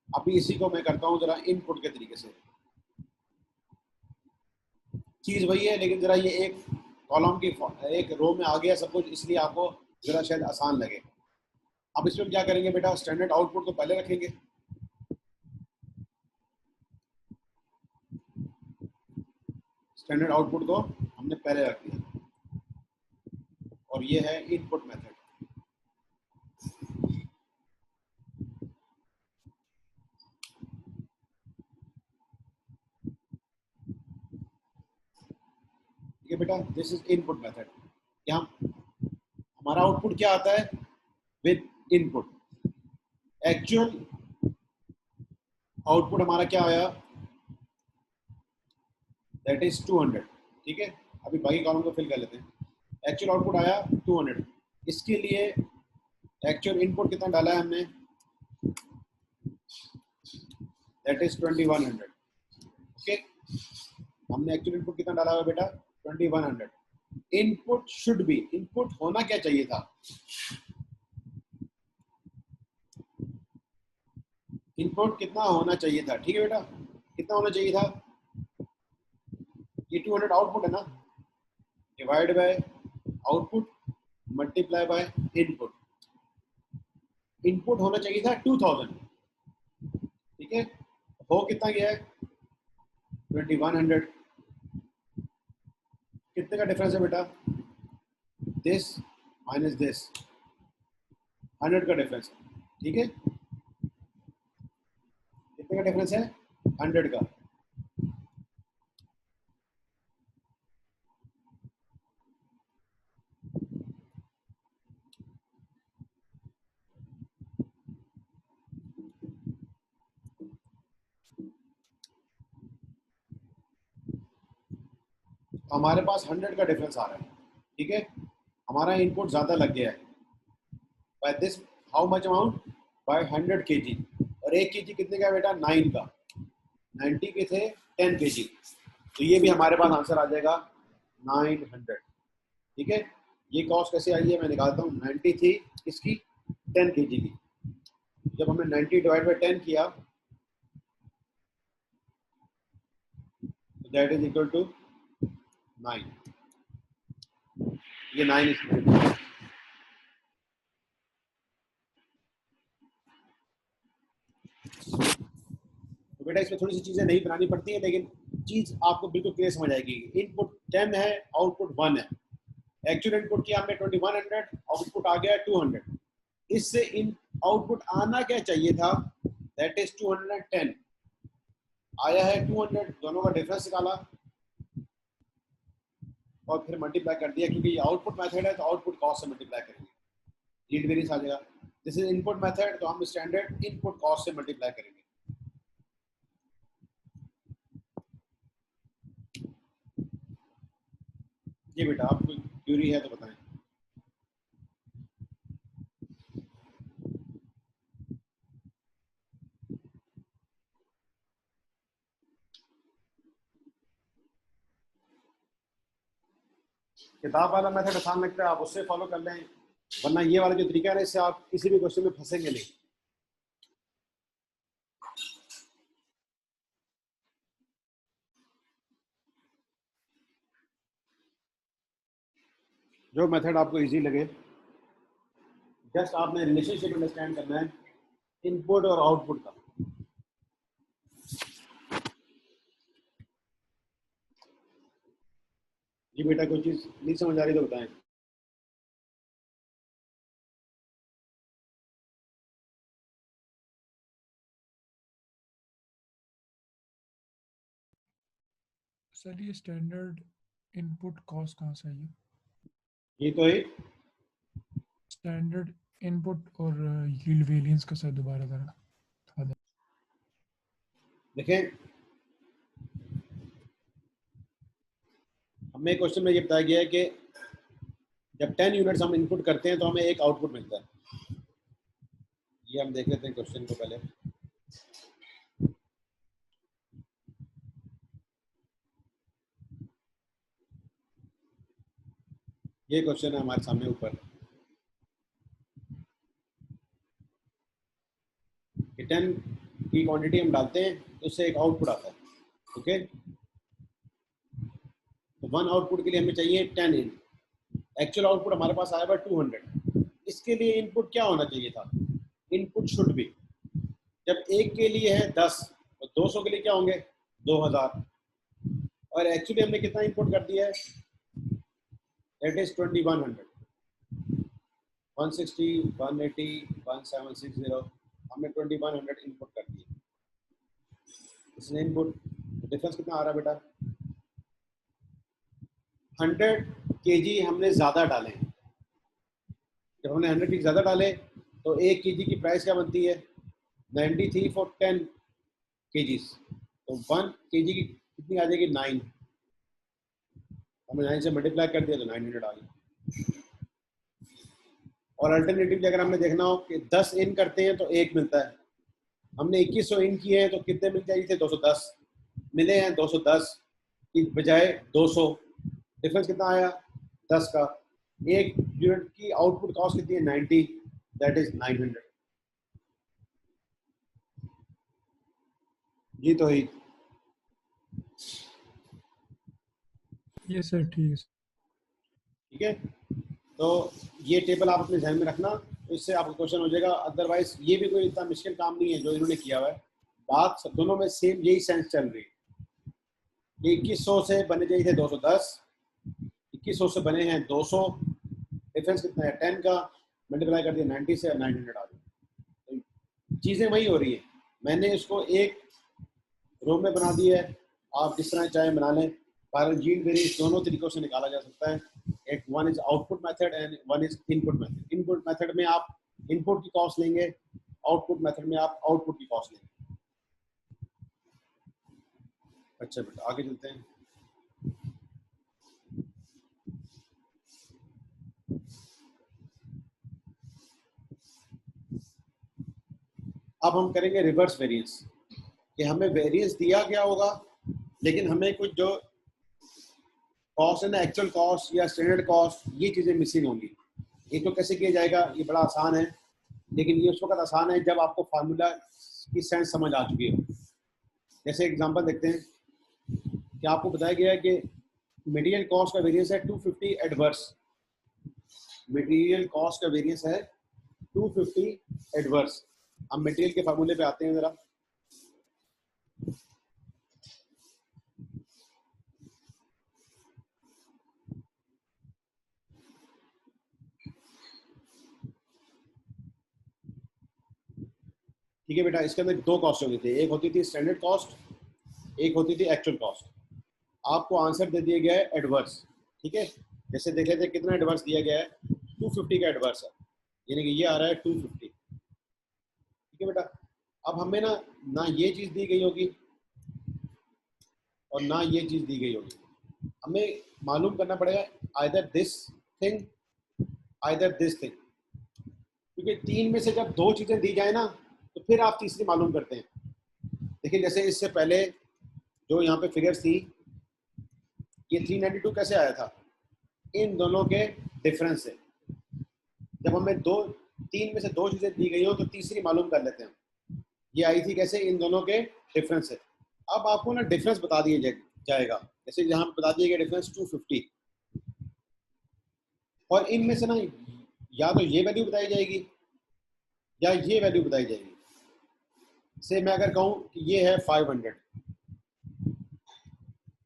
अभी इसी को मैं करता हूँ जरा इनपुट के तरीके से। चीज वही है, लेकिन जरा ये एक कॉलम की एक रो में आ गया सब कुछ, इसलिए आपको जरा शायद आसान लगे। अब इसमें क्या करेंगे बेटा, स्टैंडर्ड आउटपुट तो पहले रखेंगे, स्टैंडर्ड आउटपुट को हमने पहले रख दिया, और ये है इनपुट मेथड। ये बेटा दिस इज इनपुट मेथड। यहाँ हमारा आउटपुट क्या आता है, विद इनपुट। एक्चुअल आउटपुट हमारा क्या आया, दैट इज 200। ठीक है, अभी बाकी कॉलम को फिल कर लेते हैं। एक्चुअल आउटपुट आया 200, इसके लिए एक्चुअल इनपुट कितना डाला है हमने, दैट इज 2100। ओके, हमने एक्चुअल इनपुट कितना डाला हुआ बेटा, 2100। इनपुट शुड बी, इनपुट होना क्या चाहिए था, इनपुट कितना होना चाहिए था। ठीक है बेटा, कितना होना चाहिए था, ये 200 आउटपुट है ना, divide by output multiply by input. Input होना चाहिए था 2000। ठीक है, हो कितना गया है 2100। कितने का डिफरेंस है बेटा, दिस माइनस दिस, 100 का डिफरेंस है। ठीक है, कितने का डिफरेंस है, 100 का। हमारे पास 100 का डिफरेंस आ रहा है। ठीक है, हमारा इनपुट ज्यादा लग गया है, by this how much amount, by 100 kg। और 1 kg कितने का बेटा, 9 का, 90 के थे 10 kg, तो ये भी हमारे पास आंसर आ जाएगा 900। ठीक है, ये कॉस्ट कैसे आई है मैं निकालता हूँ। 90 थी इसकी, 10 kg की, जब हमने 90 डिवाइड बाय 10 किया तो दैट इज इक्वल टू 9। ये 9 इसमें, बेटा इसमें थोड़ी सी चीजें नहीं बनानी पड़ती है, लेकिन चीज आपको बिल्कुल क्लियर समझ आएगी। इनपुट 10 है, आउटपुट 1 है। एक्चुअल इनपुट किया हमने 2100, आउटपुट आ गया 200। इससे इन आउटपुट आना क्या चाहिए था, दैट इज 210, आया है 200, दोनों का डिफरेंस निकाला और फिर मल्टीप्लाई कर दिया, क्योंकि ये आउटपुट मेथड है तो आउटपुट कॉस्ट से मल्टीप्लाई करेंगे, लीड वेरिएंस आ जाएगा। दिस इज इनपुट मेथड, तो हम स्टैंडर्ड इनपुट कॉस्ट से मल्टीप्लाई करेंगे। जी बेटा, आपको क्यूरी है तो बताएं। किताब वाला मेथड आसान लगता है, आप उससे फॉलो कर लें, वरना ये वाला जो तरीका है इससे आप किसी भी क्वेश्चन में फंसेंगे नहीं। जो मेथड आपको इजी लगे, जस्ट आपने रिलेशनशिप अंडरस्टैंड करना है इनपुट और आउटपुट का। जी बेटा, कोई चीज नहीं समझ आ रही तो बताएं। सर ये स्टैंडर्ड इनपुट कॉस्ट कहाँ से आई है? ये तो है स्टैंडर्ड इनपुट और यील्ड वेरिएंस का सर दोबारा करना। देखें, हमें क्वेश्चन में ये बताया गया है कि जब 10 यूनिट्स हम इनपुट करते हैं तो हमें एक आउटपुट मिलता है। ये हम देख लेते हैं क्वेश्चन को पहले। ये क्वेश्चन है हमारे सामने ऊपर कि 10 की क्वांटिटी हम डालते हैं तो उससे एक आउटपुट आता है। ओके, तो 1 आउटपुट के लिए हमें चाहिए 10 इन। एक्चुअल आउटपुट हमारे पास आया हुआ 200। इसके लिए इनपुट क्या होना चाहिए था, इनपुट शुड बी, जब एक के लिए है 10 तो 200 के लिए क्या होंगे 2000, और एक्चुअली हमने कितना इनपुट कर दिया है, दैट इज 2100। 160, 180, 1760, हमने 2100 इनपुट कर दिया। इसने इनपुट डिफरेंस कितना आ रहा है बेटा, 100 केजी हमने ज्यादा डाले। जब हमने 100 केजी ज्यादा डाले तो 1 केजी की प्राइस क्या बनती है 93 फॉर 10 केजीज, तो 1 केजी की कितनी आ जाएगी 9। हमने 9 से मल्टीप्लाई कर दिया तो 900 आ गई। और अल्टरनेटिवली अगर हमने देखना हो कि 10 इन करते हैं तो 1 मिलता है, हमने 2100 इन किए हैं तो कितने मिल चाहिए थे 210, मिले हैं 210 की बजाय 200। डिफरेंस कितना आया 10 का। एक यूनिट की आउटपुट कॉस्ट कितनी है 90, दैट इज 900। ये तो है। ये सर ठीक है। ठीक है, तो ये टेबल आप अपने ध्यान में रखना, तो इससे आपका क्वेश्चन हो जाएगा। अदरवाइज ये भी कोई इतना मुश्किल काम नहीं है जो इन्होंने किया हुआ है। बात सब दोनों में सेम यही सेंस चल रही है। 2100 से बने चाहिए थे 210, 2100 से बने हैं 200, डिफरेंस कितना है 10 का, मल्टीप्लाई कर दिया 90 से और 900 आ गया। तो चीज़ें वही हो रही है, मैंने इसको एक रो में बना दिया है, आप जिस तरह चाहे बना लें। पैरेलल यील्ड वेरिएंस दोनों तरीकों से निकाला जा सकता है। एक one is output method and one is input method. Input method में आप इनपुट की कॉस्ट लेंगे, आउटपुट मेथड में आप आउटपुट की कॉस्ट लेंगे। अच्छा बेटा, आगे चलते हैं। अब हम करेंगे रिवर्स वेरिएंस, कि हमें वेरिएंस दिया गया होगा लेकिन हमें कुछ जो कॉस्ट है ना, एक्चुअल कॉस्ट या स्टैंडर्ड कॉस्ट, ये चीज़ें मिसिंग होंगी। ये तो कैसे किया जाएगा, ये बड़ा आसान है, लेकिन ये उस वक्त आसान है जब आपको फार्मूला की सेंस समझ आ चुकी हो। जैसे एग्जांपल देखते हैं कि आपको बताया गया है कि मटेरियल कॉस्ट का वेरिएंस है 250 एडवर्स। मटेरियल कॉस्ट का वेरिएंस है 250 एडवर्स। हम मटेरियल के फार्मूले पे आते हैं जरा। ठीक है बेटा, इसके अंदर दो कॉस्ट होती थी, एक होती थी स्टैंडर्ड कॉस्ट, एक होती थी एक्चुअल कॉस्ट। आपको आंसर दे दिया गया है एडवर्स, ठीक है। जैसे देख लेते हैं कितना एडवर्स दिया गया है, 250 का एडवर्स है, यानी कि ये आ रहा है 250, ठीक है बेटा। अब हमें ना ये चीज़ दी गई होगी और ना ये चीज़ दी गई होगी, हमें मालूम करना पड़ेगा either this thing either this thing, क्योंकि तीन में से जब दो चीज़ें दी जाए ना तो फिर आप तीसरी मालूम करते हैं। देखिए जैसे इससे पहले जो यहाँ पे फिगर्स थी, ये 392 कैसे आया था, इन दोनों के डिफरेंस से। जब हमें तीन में से दो चीज़ें दी गई हो तो तीसरी मालूम कर लेते हैं। ये आई थी कैसे, इन दोनों के डिफरेंस से। अब आपको ना डिफरेंस बता दिया जाएगा, जैसे यहाँ पे बता दिया गया डिफरेंस 250, और इनमें से ना या तो ये वैल्यू बताई जाएगी या ये वैल्यू बताई जाएगी। से मैं अगर कहूँ कि ये है 500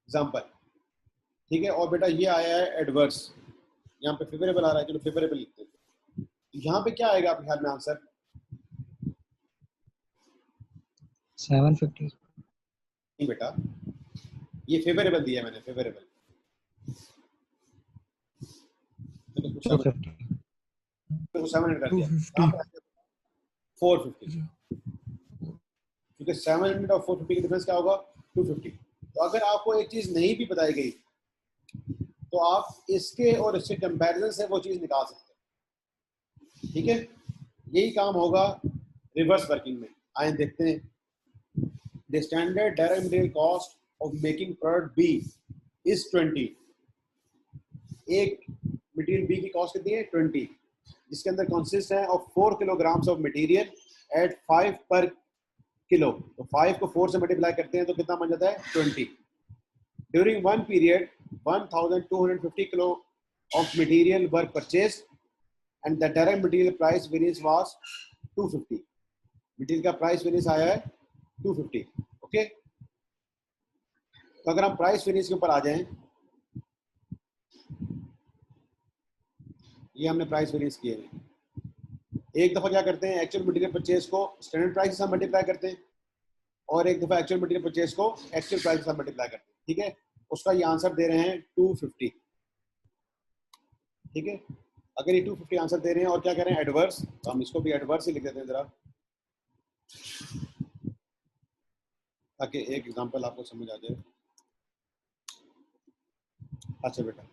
एग्जाम्पल, ठीक है, और बेटा ये आया है एडवर्स, यहाँ पे फेवरेबल आ रहा है, चलो फेवरेबल लिखते हैं। यहाँ पे क्या आएगा आपके ख्याल में आंसर? 750। नहीं बेटा, ये फेवरेबल दिया है मैंने, फेवरेबल, तो कुछ 250। 700 कर दिया, 250 450, क्योंकि 700 और 450 का डिफरेंस क्या होगा, 250। तो अगर आपको एक चीज नहीं भी बताई गई तो आप इसके और इसके कंपैरिजन से वो चीज निकाल सकते हैं, ठीक है। यही काम होगा रिवर्स वर्किंग में। आइए देखते हैं। The standard direct material cost of making product B is 20। एक मटेरियल बी की कॉस्ट कितनी है, 20, जिसके अंदर कंसिस्ट है of 4 kilograms of material eight 5 पर किलो। तो 5 को 4 से मल्टीप्लाई करते हैं तो कितना बन जाता है, 20। During one period 1250 kilo of material were purchase and the direct material price variance was 250। Material का प्राइस वेरिएंस आया है 250, ओके। तो अगर हम प्राइस वेरिएंस के ऊपर आ जाएं, ये हमने प्राइस वेरिएंस किए हैं। एक दफा क्या करते हैं, एक्चुअल मटेरियल परचेज को स्टैंडर्ड प्राइस के साथ मल्टीप्लाई करते हैं, और एक दफा एक्चुअल मटेरियल परचेज को एक्चुअल प्राइस के साथ मल्टीप्लाई करते हैं, ठीक है। उसका ये आंसर दे रहे हैं 250, ठीक है। अगर ये 250 आंसर दे रहे हैं और क्या कह रहे हैं, एडवर्स, तो हम इसको भी एडवर्स ही लिख देते हैं जरा, ताकि एक एग्जांपल आपको समझ आ जाए। अच्छा बेटा,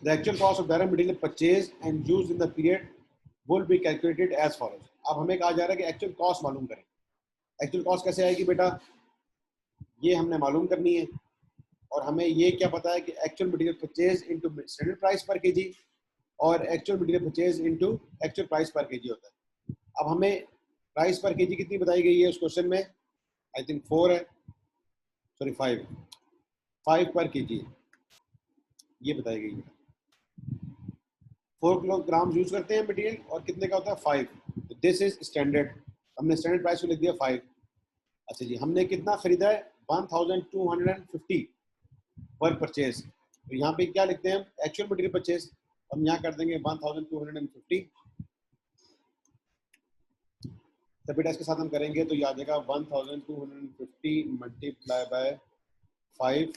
the actual cost of direct material purchased and used in the period will be calculated as follows। अब हमें कहा जा रहा है कि एक्चुअल कॉस्ट मालूम करें। एक्चुअल कॉस्ट कैसे आएगी बेटा, ये हमने मालूम करनी है, और हमें ये क्या पता है कि actual material purchase into standard price पर केजी और actual material purchase into actual price पर केजी होता है। अब हमें प्राइस पर केजी कितनी बताई गई है उस क्वेश्चन में, आई थिंक 4 है, सॉरी 5 पर केजी ये बताई गई है। 4 किलोग्राम यूज करते हैं मटेरियल और कितने का होता है, 5। तो दिस इज स्टैंडर्ड, हमने स्टैंडर्ड प्राइस को लिख दिया 5। अच्छा जी, हमने कितना खरीदा है, 1250 पर परचेज। तो यहाँ पे क्या लिखते हैं हम, एक्चुअल मटेरियल परचेज, हम यहाँ कर देंगे 1250। तो बेटा इसके साथ हम करेंगे तो ये आ जाएगा 1250 मल्टीप्लाई बाय 5।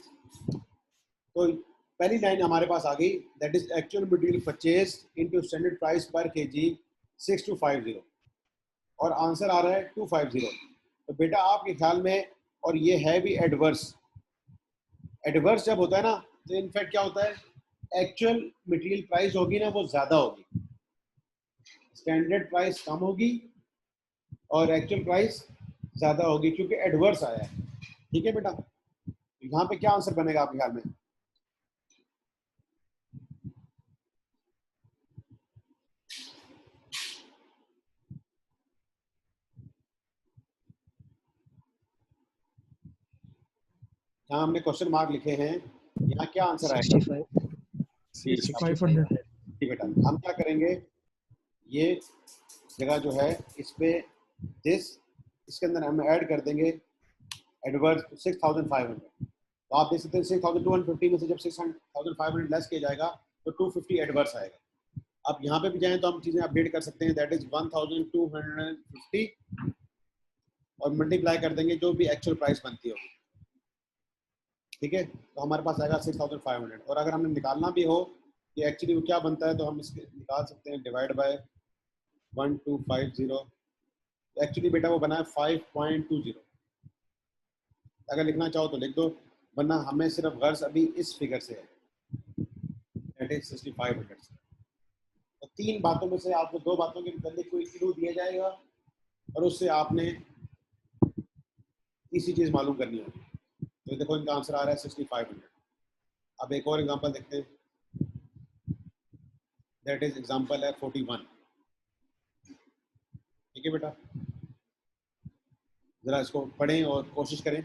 तो पहली लाइन हमारे पास आ गई, that is actual material purchase into standard price पर केजी 6250, और आंसर आ रहा है 250। तो बेटा आपके ख्याल में, और ये है भी एडवर्स, एडवर्स जब होता है ना तो इनफैक्ट क्या होता है, एक्चुअल मटेरियल प्राइस होगी ना वो ज्यादा होगी, स्टैंडर्ड प्राइस कम होगी और एक्चुअल प्राइस ज्यादा होगी, क्योंकि एडवर्स आया है, ठीक है बेटा। यहाँ पे क्या आंसर बनेगा आपके ख्याल में, यहाँ हमने क्वेश्चन मार्क लिखे हैं, यहाँ क्या आंसर आएगा, 65। 500। ठीक बेटा। हम क्या करेंगे, ये जगह जो है इस पे दिस, इसके अंदर हम ऐड कर देंगे एडवर्स 6500। तो आप देख सकते हैं 6250 में से जब 6500 लेस किया जाएगा तो 250 एडवर्स आएगा। आप यहाँ पे भी जाएं तो हम चीज़ें अपडेट कर सकते हैं, दैट इज 1250 और मल्टीप्लाई कर देंगे जो भी एक्चुअल प्राइस बनती होगी, ठीक है। तो हमारे पास आएगा 6500। और अगर हमें निकालना भी हो कि एक्चुअली वो क्या बनता है तो हम इसके निकाल सकते हैं, डिवाइड बाय 1250। एक्चुअली बेटा वो बना है 5.20। अगर लिखना चाहो तो लिख दो, वरना हमें सिर्फ गर्ज अभी इस फिगर से है, दैट इज 6500 से। तो 3 बातों में से आपको 2 बातों के मतलब कोई क्लू दिया जाएगा और उससे आपने इसी चीज़ मालूम करनी होगी। तो देखो इनका आंसर आ रहा है 6500। अब एक और एग्जांपल देखते हैं, दैट इज एग्जांपल है 41। ठीक है बेटा, ज़रा इसको पढ़ें और कोशिश करें।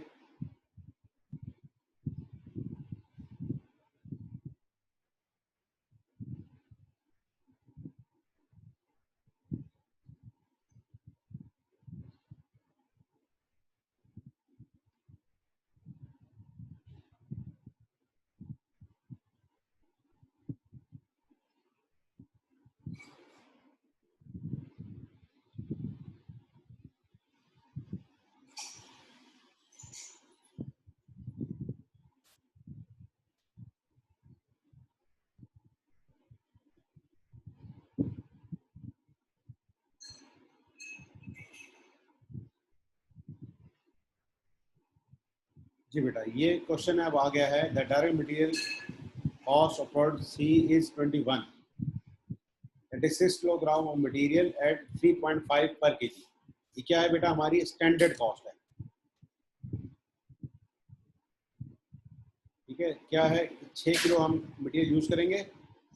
जी बेटा, ये क्वेश्चन अब आ गया है, the direct material cost of product C is 21, that is 6 kilogram of material at 3.5 पर केजी। ये क्या है बेटा, हमारी स्टैंडर्ड कॉस्ट है। ठीक है, क्या है, 6 किलो हम मटेरियल यूज़ करेंगे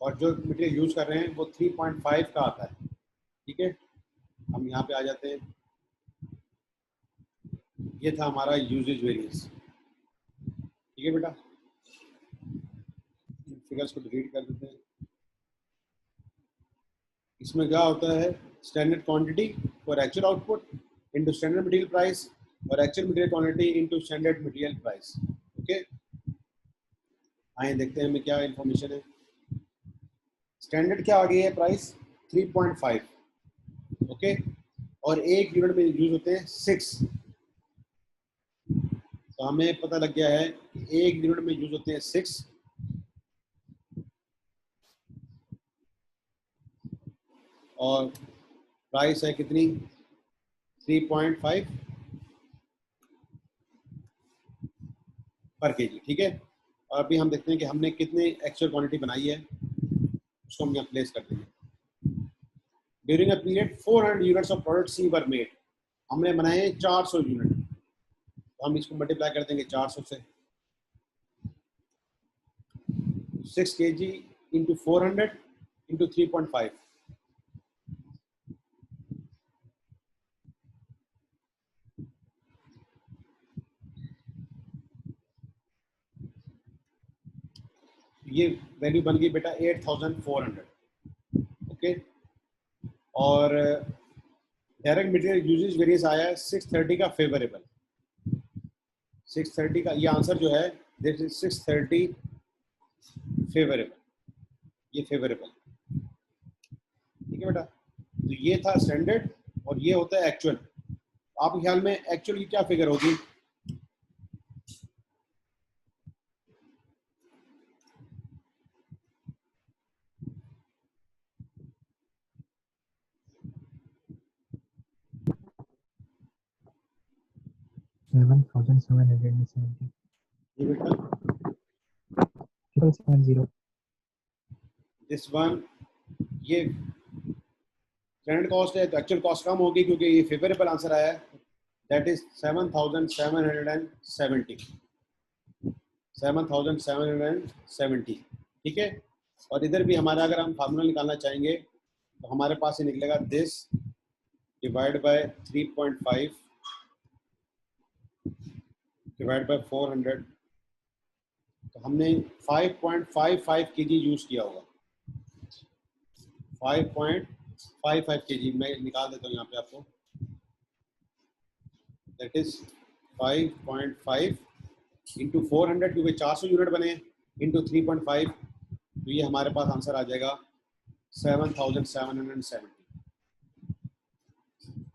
और जो मटेरियल यूज़ कर रहे हैं वो 3.5 का आता है। ठीक है, हम यहाँ पे आ जाते हैं, ये था हमारा यूजेज वेरिएंस। ठीक है बेटा, फिगर्स को डिलीट कर देते हैं। इसमें क्या होता है, standard quantity for actual output into standard material price और actual material quantity into standard material price. Okay, आइए देखते हैं हमें क्या इंफॉर्मेशन है। स्टैंडर्ड क्या आ गई है, प्राइस 3.5, ओके, और एक यूनिट में यूज होते हैं 6। तो हमें पता लग गया है कि एक यूनिट में यूज होते हैं 6 और प्राइस है कितनी, 3.5 पर केजी। ठीक है, और अभी हम देखते हैं कि हमने कितने एक्चुअल क्वांटिटी बनाई है, उसको हम यहाँ प्लेस कर देंगे। During a period 400 units of product C were made, हमने बनाए 400 यूनिट, तो हम इसको मल्टीप्लाई कर देंगे 400 से। 6 kg इंटू 400 इंटू 3.5, ये वैल्यू बन गई बेटा 8400। ओके, और डायरेक्ट मटेरियल यूजेज वेरियंस आया है 630 का फेवरेबल। 630 का ये आंसर जो है, दिस इज 630 फेवरेबल, ये फेवरेबल। ठीक है बेटा, तो ये था स्टैंडर्ड और ये होता है एक्चुअल। आपके ख्याल में एक्चुअल की क्या फिगर होगी? ये बेटा 770 दिस वन, ये स्टैंडर्ड कॉस्ट है तो एक्चुअल कॉस्ट कम होगी क्योंकि ये फेवरेबल आंसर आया है, दैट इज 7770। 7770। ठीक है, और इधर भी हमारा अगर हम फार्मूला निकालना चाहेंगे तो हमारे पास ये निकलेगा this divide by 3.5 divide by 400। तो हमने 5.55 kg यूज किया होगा, 5.55 kg। मैं निकाल देता हूँ यहाँ पे आपको, दैट इज 5.5 इंटू 400, क्योंकि 400 यूनिट बने, इंटू 3.5, तो ये हमारे पास आंसर आ जाएगा 7,770।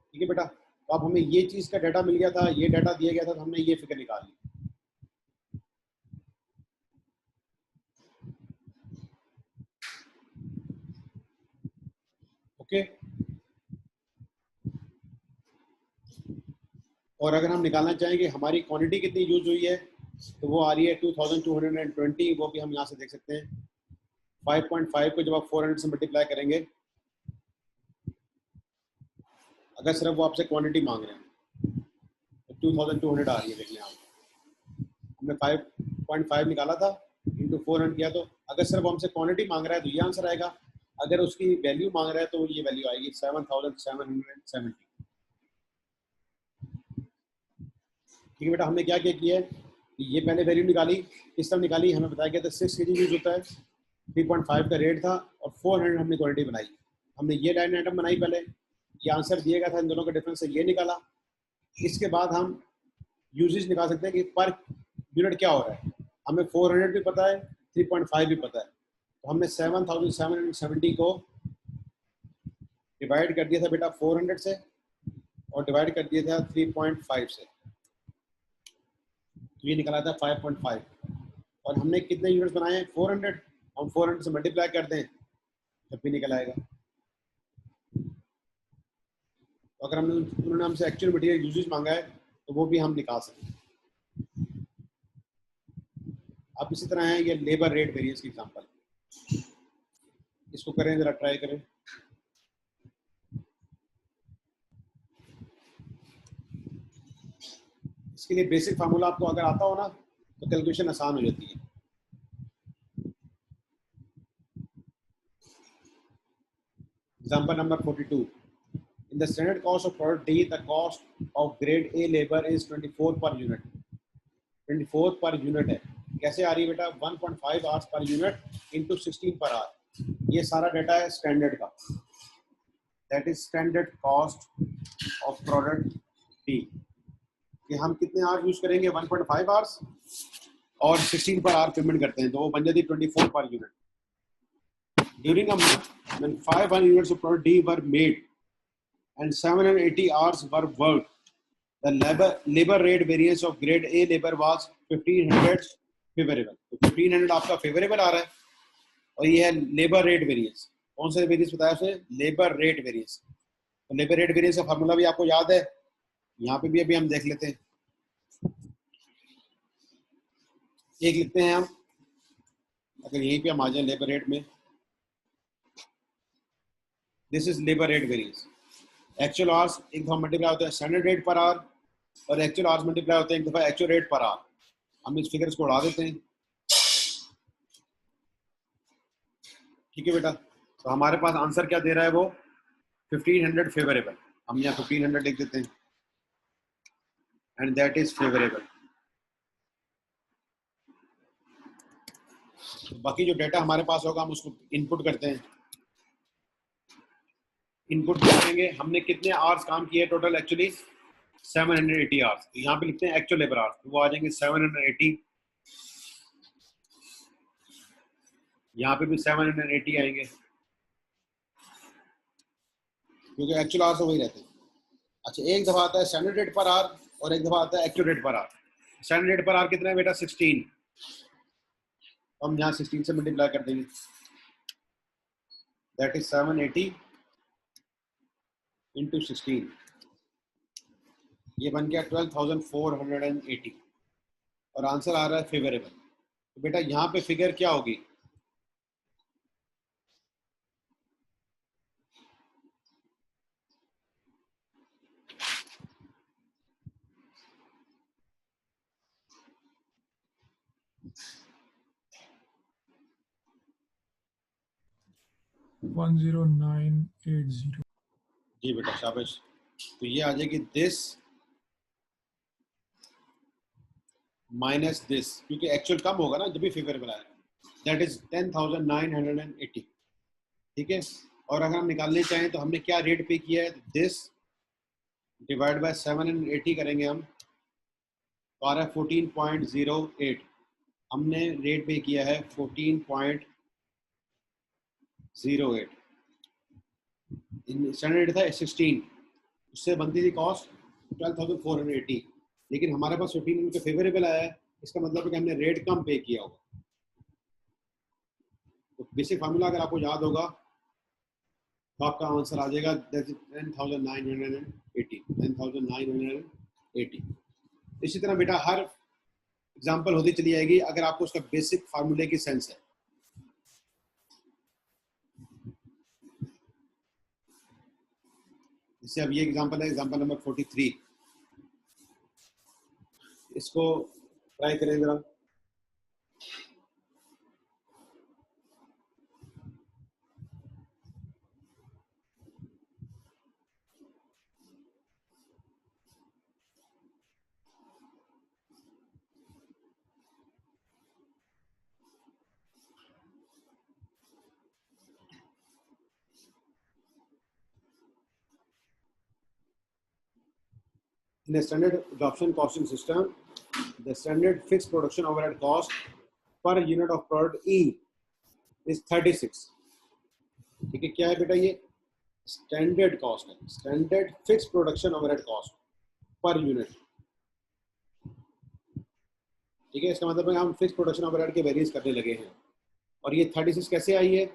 ठीक है बेटा, तो अब हमें ये चीज का डाटा मिल गया था, ये डाटा दिया गया था, तो हमने ये फिगर निकाल ली। ओके, और अगर हम निकालना चाहेंगे हमारी क्वांटिटी कितनी यूज हुई है, तो वो आ रही है 2220, वो भी हम यहाँ से देख सकते हैं। 5.5 को जब आप 400 से मल्टीप्लाई करेंगे, अगर सिर्फ वो आपसे क्वांटिटी मांग रहे हैं तो 2200 आ रही है। देख लें आप, हमने 5.5 निकाला था, इंटू 400 किया, तो अगर सिर्फ हमसे क्वांटिटी मांग रहा है तो ये आंसर आएगा। अगर उसकी वैल्यू मांग रहा है तो ये वैल्यू आएगी 7,770। ठीक है बेटा, हमने क्या क्या किया है, ये पहले वैल्यू निकाली, किस तरह निकाली, हमें बताया गया था 6 kg यूज होता है, 3.5 का रेट था, और 400 हमने क्वांटिटी बनाई। हमने ये लाइन आइटम बनाई पहले, ये आंसर दिएगा था, इन दोनों का डिफरेंस है, ये निकाला। इसके बाद हम यूजेज निकाल सकते हैं कि पर यूनिट क्या हो रहा है। हमें 400 भी पता है, 3.5 भी पता है, तो हमने 7,770 को डिवाइड कर दिया था बेटा 400 से, और डिवाइड कर दिया था 3.5 से, तो ये निकला था 5.5। और हमने कितने यूनिट्स बनाए हैं, 400, हम 400 से मल्टीप्लाई कर दें तब भी निकल आएगा। तो अगर हमने उन्होंने हमसे एक्चुअल मटेरियल यूजेज मांगा है तो वो भी हम निकाल सकते हैं। अब इसी तरह है ये लेबर रेट वेरिएंस की एग्जांपल, इसको करें, जरा ट्राई करें। इसके लिए बेसिक फार्मूला आपको अगर आता हो ना तो कैलकुलेशन आसान हो जाती है। Example number 42, in the standard cost of product D, the cost of grade A labor is 24 per unit। 24 per unit है, कैसे आ रही है बेटा, 1.5 hours per unit into 16 per hour. ये सारा डाटा है स्टैंडर्ड का, that is standard cost of product D, कि हम कितने आवर्स यूज करेंगे, 1.5 आवर्स, और 16 पर आवर पेमेंट करते हैं, तो वो बन जाती है 24 per unit. During a month when 500 units of product D were made and 780 hours were worked, the labor rate variance of grade A labor was 1500 favorable। तो 1500 आपका फेवरेबल आ रहा है, और ये है लेबर रेट वेरिएंस। कौन सा वेरिएंस बताया उसने, लेबर रेट वेरिएंस। तो लेबर रेट वेरिएंस का फार्मूला भी आपको याद है, यहाँ पे भी अभी हम देख लेते हैं। एक लिखते हैं हम, अगर यहीं पे हम आ जाए लेबर रेट में, this is labour rate variance. Actual hours एक दफा मल्टीप्लाई होता है स्टैंडर्ड रेट पर आवर, और एक्चुअल आवर्स मल्टीप्लाई होते हैं एक दफा एक्चुअल रेट पर आवर। हम इस फिगर्स को उड़ा देते हैं। ठीक है बेटा, तो हमारे पास आंसर क्या दे रहा है वो, 1500 फेवरेबल। हम यहाँ 1500 लिख देते हैं, एंड दैट इज फेवरेबल। तो बाकी जो डाटा हमारे पास होगा हम उसको इनपुट करते हैं। इनपुट करेंगे, हमने कितने आवर्स काम किए टोटल, एक्चुअली 780 आवर्स। तो यहाँ पे लिखते हैं एक्चुअल लेबर आवर्स, तो वो आ जाएंगे 780। यहाँ पे भी 780 आएंगे, क्योंकि एक्चुअल आवर्स वही रहते हैं। अच्छा, एक दफा आता है स्टैंडर्ड रेट पर आवर, और एक दफा आता है actual rate per hour. Standard rate per hour कितना है बेटा, 16। हम यहाँ 16 से मल्टीप्लाई कर देंगे, दैट इज 780 इंटू 16, ये बन गया 12,480, और आंसर आ रहा है फेवरेबल। तो बेटा यहाँ पे फिगर क्या होगी, वन 10980। जी बेटा शाबाश। तो ये आ जाएगी दिस माइनस दिस, क्योंकि एक्चुअल कम होगा ना जब भी फेवरेबल आएगा, दैट इज 10,980। ठीक है, और अगर हम निकालने चाहें तो हमने क्या रेट पे किया है, दिस डिवाइड बाय 780 करेंगे हम, तो आ रहा है 14.08। हमने रेट पे किया है 14.08। स्टैंडर्ड रेट था 16, उससे बनती थी कॉस्ट 12,480, लेकिन हमारे पास 15 उनके फेवरेबल आया है, इसका मतलब है कि हमने रेट कम पे किया होगा। तो बेसिक फार्मूला अगर आपको याद होगा तो आपका आंसर आ जाएगा 10,980। इसी तरह बेटा हर एग्जांपल होती चली जाएगी अगर आपको उसका बेसिक फार्मूले की सेंस है। जैसे अब ये एग्जांपल है, एग्जांपल नंबर 43, इसको ट्राई करें जरा। In a standard adoption costing system, the standard fixed production overhead cost per unit of product E is 36. ठीक है, क्या है बेटा ये स्टैंडर्ड कॉस्ट है, standard fix production overhead cost per unit. ठीक है, इसका मतलब है हम फिक्स प्रोडक्शन ओवरहेड के वेरिएंस करने लगे हैं। और ये 36 कैसे आई है?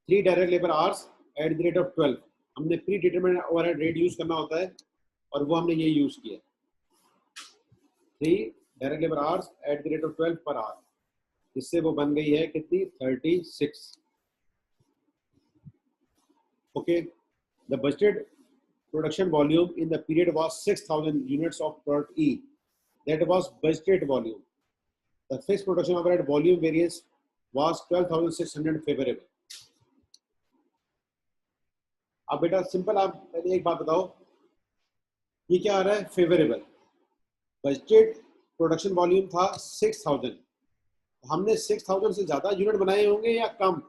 3 direct labour hours at the rate of 12। हमने प्री डिटरमिनेड ओवरहेड रेट यूज करना होता है और वो हमने ये यूज किया, 3 direct labour hours at the rate of 12 per hour, जिससे वो बन गई है कितनी? 36। Okay, the budgeted production volume in the period was 6,000 units of product E. That was budgeted volume. The fixed production overhead volume variance was 12,600 favorable. अब बेटा simple, आप पहले एक बात बताओ, ये क्या आ रहा है? फेवरेबल। बजटेड प्रोडक्शन वॉल्यूम था 6,000, हमने 6,000 से ज्यादा यूनिट बनाए होंगे या कम?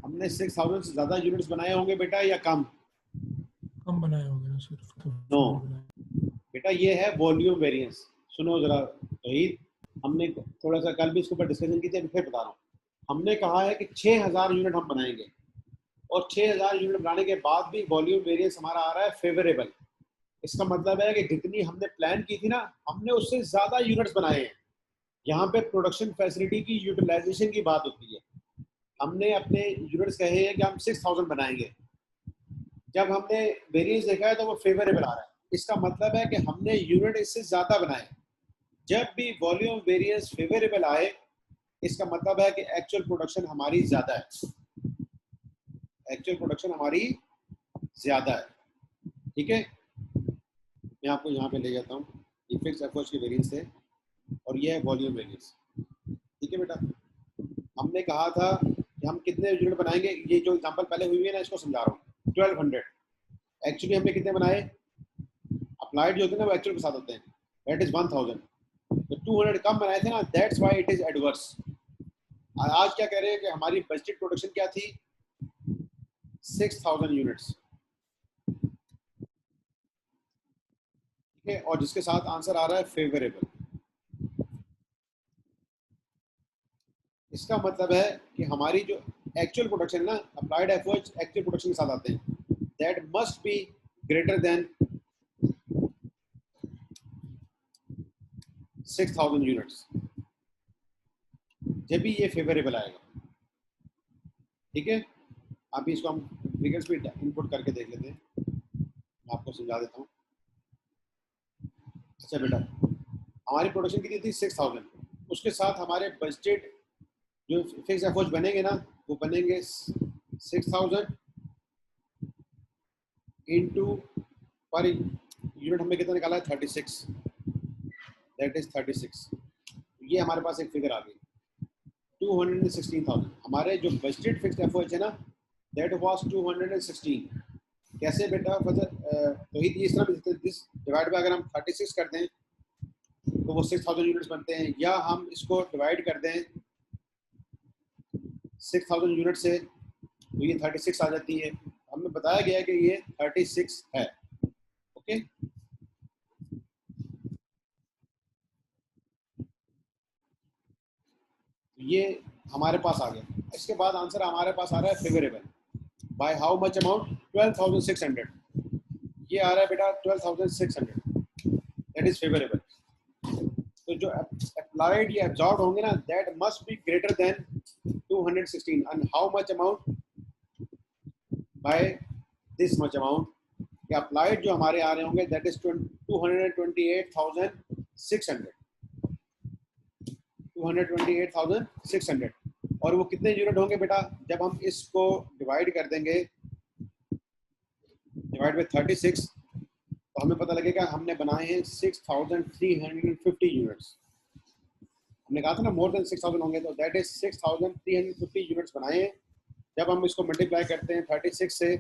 हमने 6,000 से ज्यादा यूनिट्स बनाए होंगे बेटा या कम? कम बनाए होंगे ना, सिर्फ नो बेटा, ये है वॉल्यूम वेरिएंस। सुनो जरा तौहीद, हमने थोड़ा सा कल भी इसके ऊपर डिस्कशन की थी, फिर बता रहा हूँ। हमने कहा है कि 6,000 यूनिट हम बनाएंगे और 6,000 यूनिट बनाने के बाद भी वॉल्यूम वेरिएंस हमारा आ रहा है फेवरेबल। इसका मतलब है कि जितनी हमने प्लान की थी ना, हमने उससे ज्यादा यूनिट्स बनाए हैं। यहाँ पे प्रोडक्शन फैसिलिटी की यूटिलाइजेशन की बात होती है। हमने अपने यूनिट्स कहे हैं कि हम 6,000 बनाएंगे, जब हमने वेरिएंस देखा है तो वो फेवरेबल आ रहा है। इसका मतलब है कि हमने यूनिट इससे ज्यादा बनाए। जब भी वॉल्यूम वेरिएंस फेवरेबल आए, इसका मतलब है कि एक्चुअल प्रोडक्शन हमारी ज्यादा है, एक्चुअल प्रोडक्शन हमारी ज्यादा है। ठीक है, मैं आपको यहाँ पे ले जाता हूँ, ये फिक्स एफर्ट्स की वेरिएंस है और ये है वॉल्यूम वेरिएंस। ठीक है बेटा, हमने कहा था कि हम कितने यूनिट बनाएंगे। ये जो एग्जांपल पहले हुई है ना, इसको समझा रहा हूँ। 1200, एक्चुअली हमने कितने बनाए? अप्लाइड जो होते हैं ना वो एक्चुअल के साथ होते हैं, दैट इज 1000। तो 200 कम बनाए थे ना, that's why it is adverse. आज क्या कह रहे हैं कि हमारी बजटेड प्रोडक्शन क्या थी? 6,000 यूनिट्स। ठीक है, और जिसके साथ आंसर आ रहा है फेवरेबल। इसका मतलब है कि हमारी जो एक्चुअल प्रोडक्शन है ना, अप्लाइड एफर्ट्स एक्चुअल प्रोडक्शन के साथ आते हैं, that must be greater than 6,000 units, जब भी ये फेवरेबल आएगा। ठीक है, अभी इसको हम फिगर्स भी इनपुट करके देख लेते हैं, मैं आपको समझा देता हूँ। अच्छा बेटा, हमारी प्रोडक्शन कितनी थी? 6,000। उसके साथ हमारे बजटेड जो फिक्स एफर्ट्स बनेंगे ना, वो बनेंगे 6,000 इंटू पर यूनिट हमने कितना निकाला है? 36, दैट इज 36। ये हमारे पास एक फिगर आ गई 216,000। हमारे जो बजटेड फिक्स्ड एफर्ट्स है ना, दैट वाज 216। कैसे बेटा? तो ही इस तरह दिस डिवाइड बाय, अगर हम 36 कर दें तो वो 6,000 यूनिट्स बनते हैं, या हम इसको डिवाइड कर दें 6,000 यूनिट से तो ये 36 आ जाती है। हमें बताया गया है कि ये 36 है। ओके, ये हमारे पास आ गया। इसके बाद आंसर हमारे पास आ रहा है favourable by how much amount 12,600। ये आ रहा है बेटा 12,600, दैट इज फेवरेबल। तो जो अप्लाइड या एब्जॉर्ब होंगे ना, that must be greater than 216 and how much amount by this much amount. या अप्लाइड जो हमारे आ रहे होंगे दैट इज 228,600, 228,600। और वो कितने यूनिट होंगे बेटा, जब हम इसको डिवाइड कर देंगे, डिवाइड बाय 36, तो हमें पता लगेगा हमने बनाए हैं 6,350 यूनिट्स। हमने कहा था ना मोर देन 6,000 होंगे, तो दैट इज 6,350 यूनिट्स बनाए हैं। जब हम इसको मल्टीप्लाई करते हैं 36 से,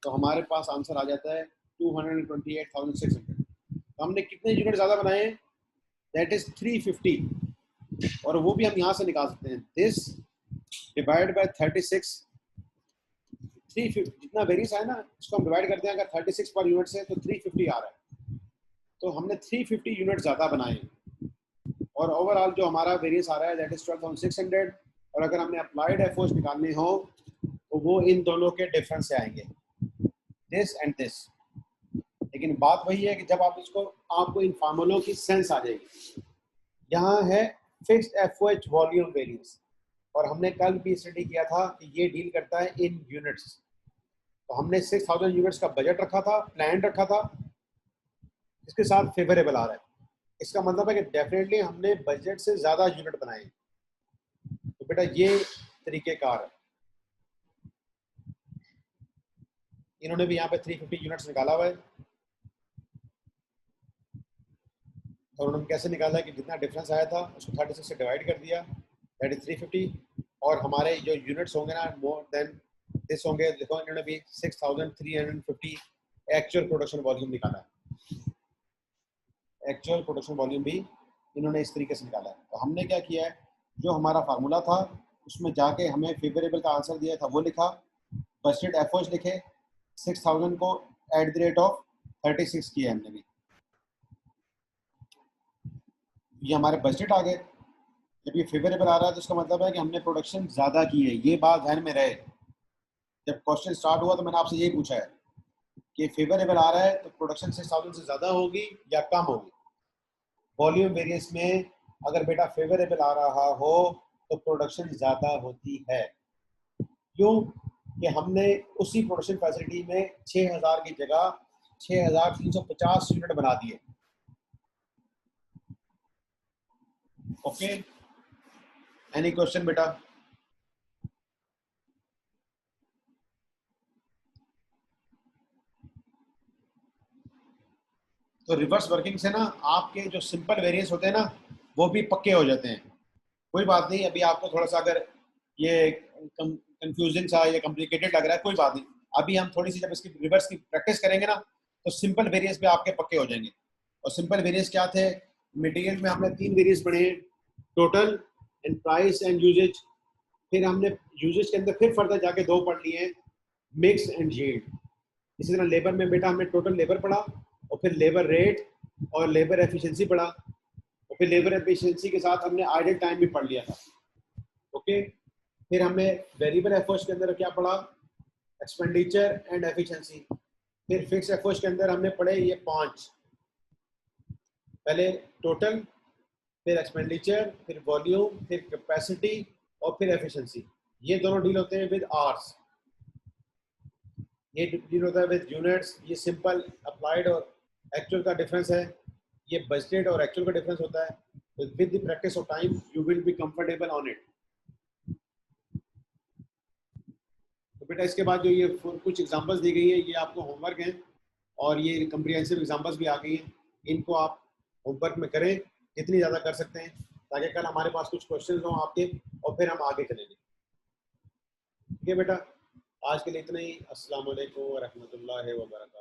तो हमारे पास आंसर आ जाता है 228,600। तो हमने कितने यूनिट ज़्यादा बनाए हैं, दैट इज 350। और वो भी हम यहाँ से निकाल सकते हैं, दिस डिवाइड बाय 36, 350 जितना वेरियस है ना, इसको हम डिवाइड करते हैं अगर 36 पर यूनिट से, तो 350 आ रहा है। तो हमने 350 यूनिट ज़्यादा बनाए हैं। और ओवरऑल जो हमारा वेरियंस आ रहा है दैट इज 12,600। और अगर हमने अप्लाइड एफर्ट्स निकालने हो तो वो इन दोनों के डिफरेंस से आएंगे, दिस एंड दिस। लेकिन बात वही है कि जब आप इसको, आपको इन फार्मूलों की सेंस आ जाएगी। यहाँ है फिक्स्ड एफओएच वॉल्यूम वेरियंस, और हमने कल भी स्टडी किया था कि ये डील करता है इन यूनिट्स। तो हमने 6,000 यूनिट्स का बजट रखा था, प्लान रखा था, इसके साथ फेवरेबल आ रहा है। इसका मतलब है कि डेफिनेटली हमने बजट से ज़्यादा यूनिट बनाए। तो बेटा ये तरीक़ेकार है। इन्होंने भी यहाँ पे 350 यूनिट्स निकाला हुआ है, और उन्होंने कैसे निकाला है कि जितना डिफरेंस आया था उसको 36 से डिवाइड कर दिया, दैट इज 350। और हमारे जो यूनिट्स होंगे ना मोर देन दिस होंगे। देखो इन्होंने भी 6,350 एक्चुअल प्रोडक्शन वॉल्यूम निकाला है, एक्चुअल प्रोडक्शन वॉल्यूम भी इन्होंने इस तरीके से निकाला है। तो हमने क्या किया है, जो हमारा फार्मूला था उसमें जाके हमें फेवरेबल का आंसर दिया था वो लिखा, बजटेड एफर्ट्स लिखे, 6,000 को एट द रेट ऑफ 36 किया हमने भी, ये हमारे बजट आ गए। जब ये फेवरेबल आ रहा है तो इसका मतलब है कि हमने प्रोडक्शन ज़्यादा की है। ये बात ध्यान में रहे, जब क्वेश्चन स्टार्ट हुआ तो मैंने आपसे यही पूछा है कि फेवरेबल आ रहा है तो प्रोडक्शन 6,000 से ज़्यादा होगी या कम होगी। वॉल्यूम वेरिएंस में अगर बेटा फेवरेबल आ रहा हो तो प्रोडक्शन ज़्यादा होती है। क्यों कि हमने उसी प्रोडक्शन फैसिलिटी में 6,000 की जगह 6,350 यूनिट बना दिए। ओके, एनी क्वेश्चन बेटा? तो रिवर्स वर्किंग से ना आपके जो सिंपल वेरिएंस होते हैं ना वो भी पक्के हो जाते हैं। कोई बात नहीं, अभी आपको थोड़ा सा अगर ये कंफ्यूजिंग सा या कॉम्प्लिकेटेड लग रहा है, कोई बात नहीं, अभी हम थोड़ी सी जब इसकी रिवर्स की प्रैक्टिस करेंगे ना तो सिंपल वेरिएंस पे आपके पक्के हो जाएंगे। और सिंपल वेरिएंस क्या थे, मटेरियल में हमने 3 वेरिएंस पढ़े हैं, total and price and usage. फिर हमने यूजेज के अंदर फिर फर्दर जाके 2 पढ़ लिए हैं, मिक्स एंड यील्ड। इसी तरह लेबर में बेटा हमने टोटल लेबर पढ़ा, और फिर लेबर रेट और लेबर एफिशिएंसी पढ़ा, और फिर लेबर एफिशिएंसी के साथ हमने आइडल टाइम भी पढ़ लिया था। ओके, फिर हमने वेरिएबल एफर्ट्स के अंदर क्या पढ़ा, एक्सपेंडिचर एंड एफिशिएंसी। फिर फिक्स एफर्ट्स के अंदर हमने पढ़े ये 5, पहले टोटल, फिर एक्सपेंडिचर, फिर वॉल्यूम, फिर कैपेसिटी और फिर एफिशिएंसी। ये दोनों डील होते हैं विद आवर्स, ये डील होता है विद यूनिट्स। ये सिंपल अप्लाइड और एक्चुअल का डिफरेंस है, ये बजटेड और एक्चुअल का डिफरेंस होता है। With the practice of time you will be comfortable on it. तो बेटा इसके बाद जो ये कुछ एग्जांपल्स दी गई है ये आपको होमवर्क हैं, और ये कंप्रिहेंसिव एग्जांपल्स भी आ गई हैं, इनको आप होमवर्क में करें जितनी ज़्यादा कर सकते हैं, ताकि कल हमारे पास कुछ क्वेश्चन हों आपके, और फिर हम आगे चलेंगे। ठीक है बेटा, आज के लिए इतना ही। अस्सलाम वालेकुम व रहमतुल्लाहि व बरकातहू।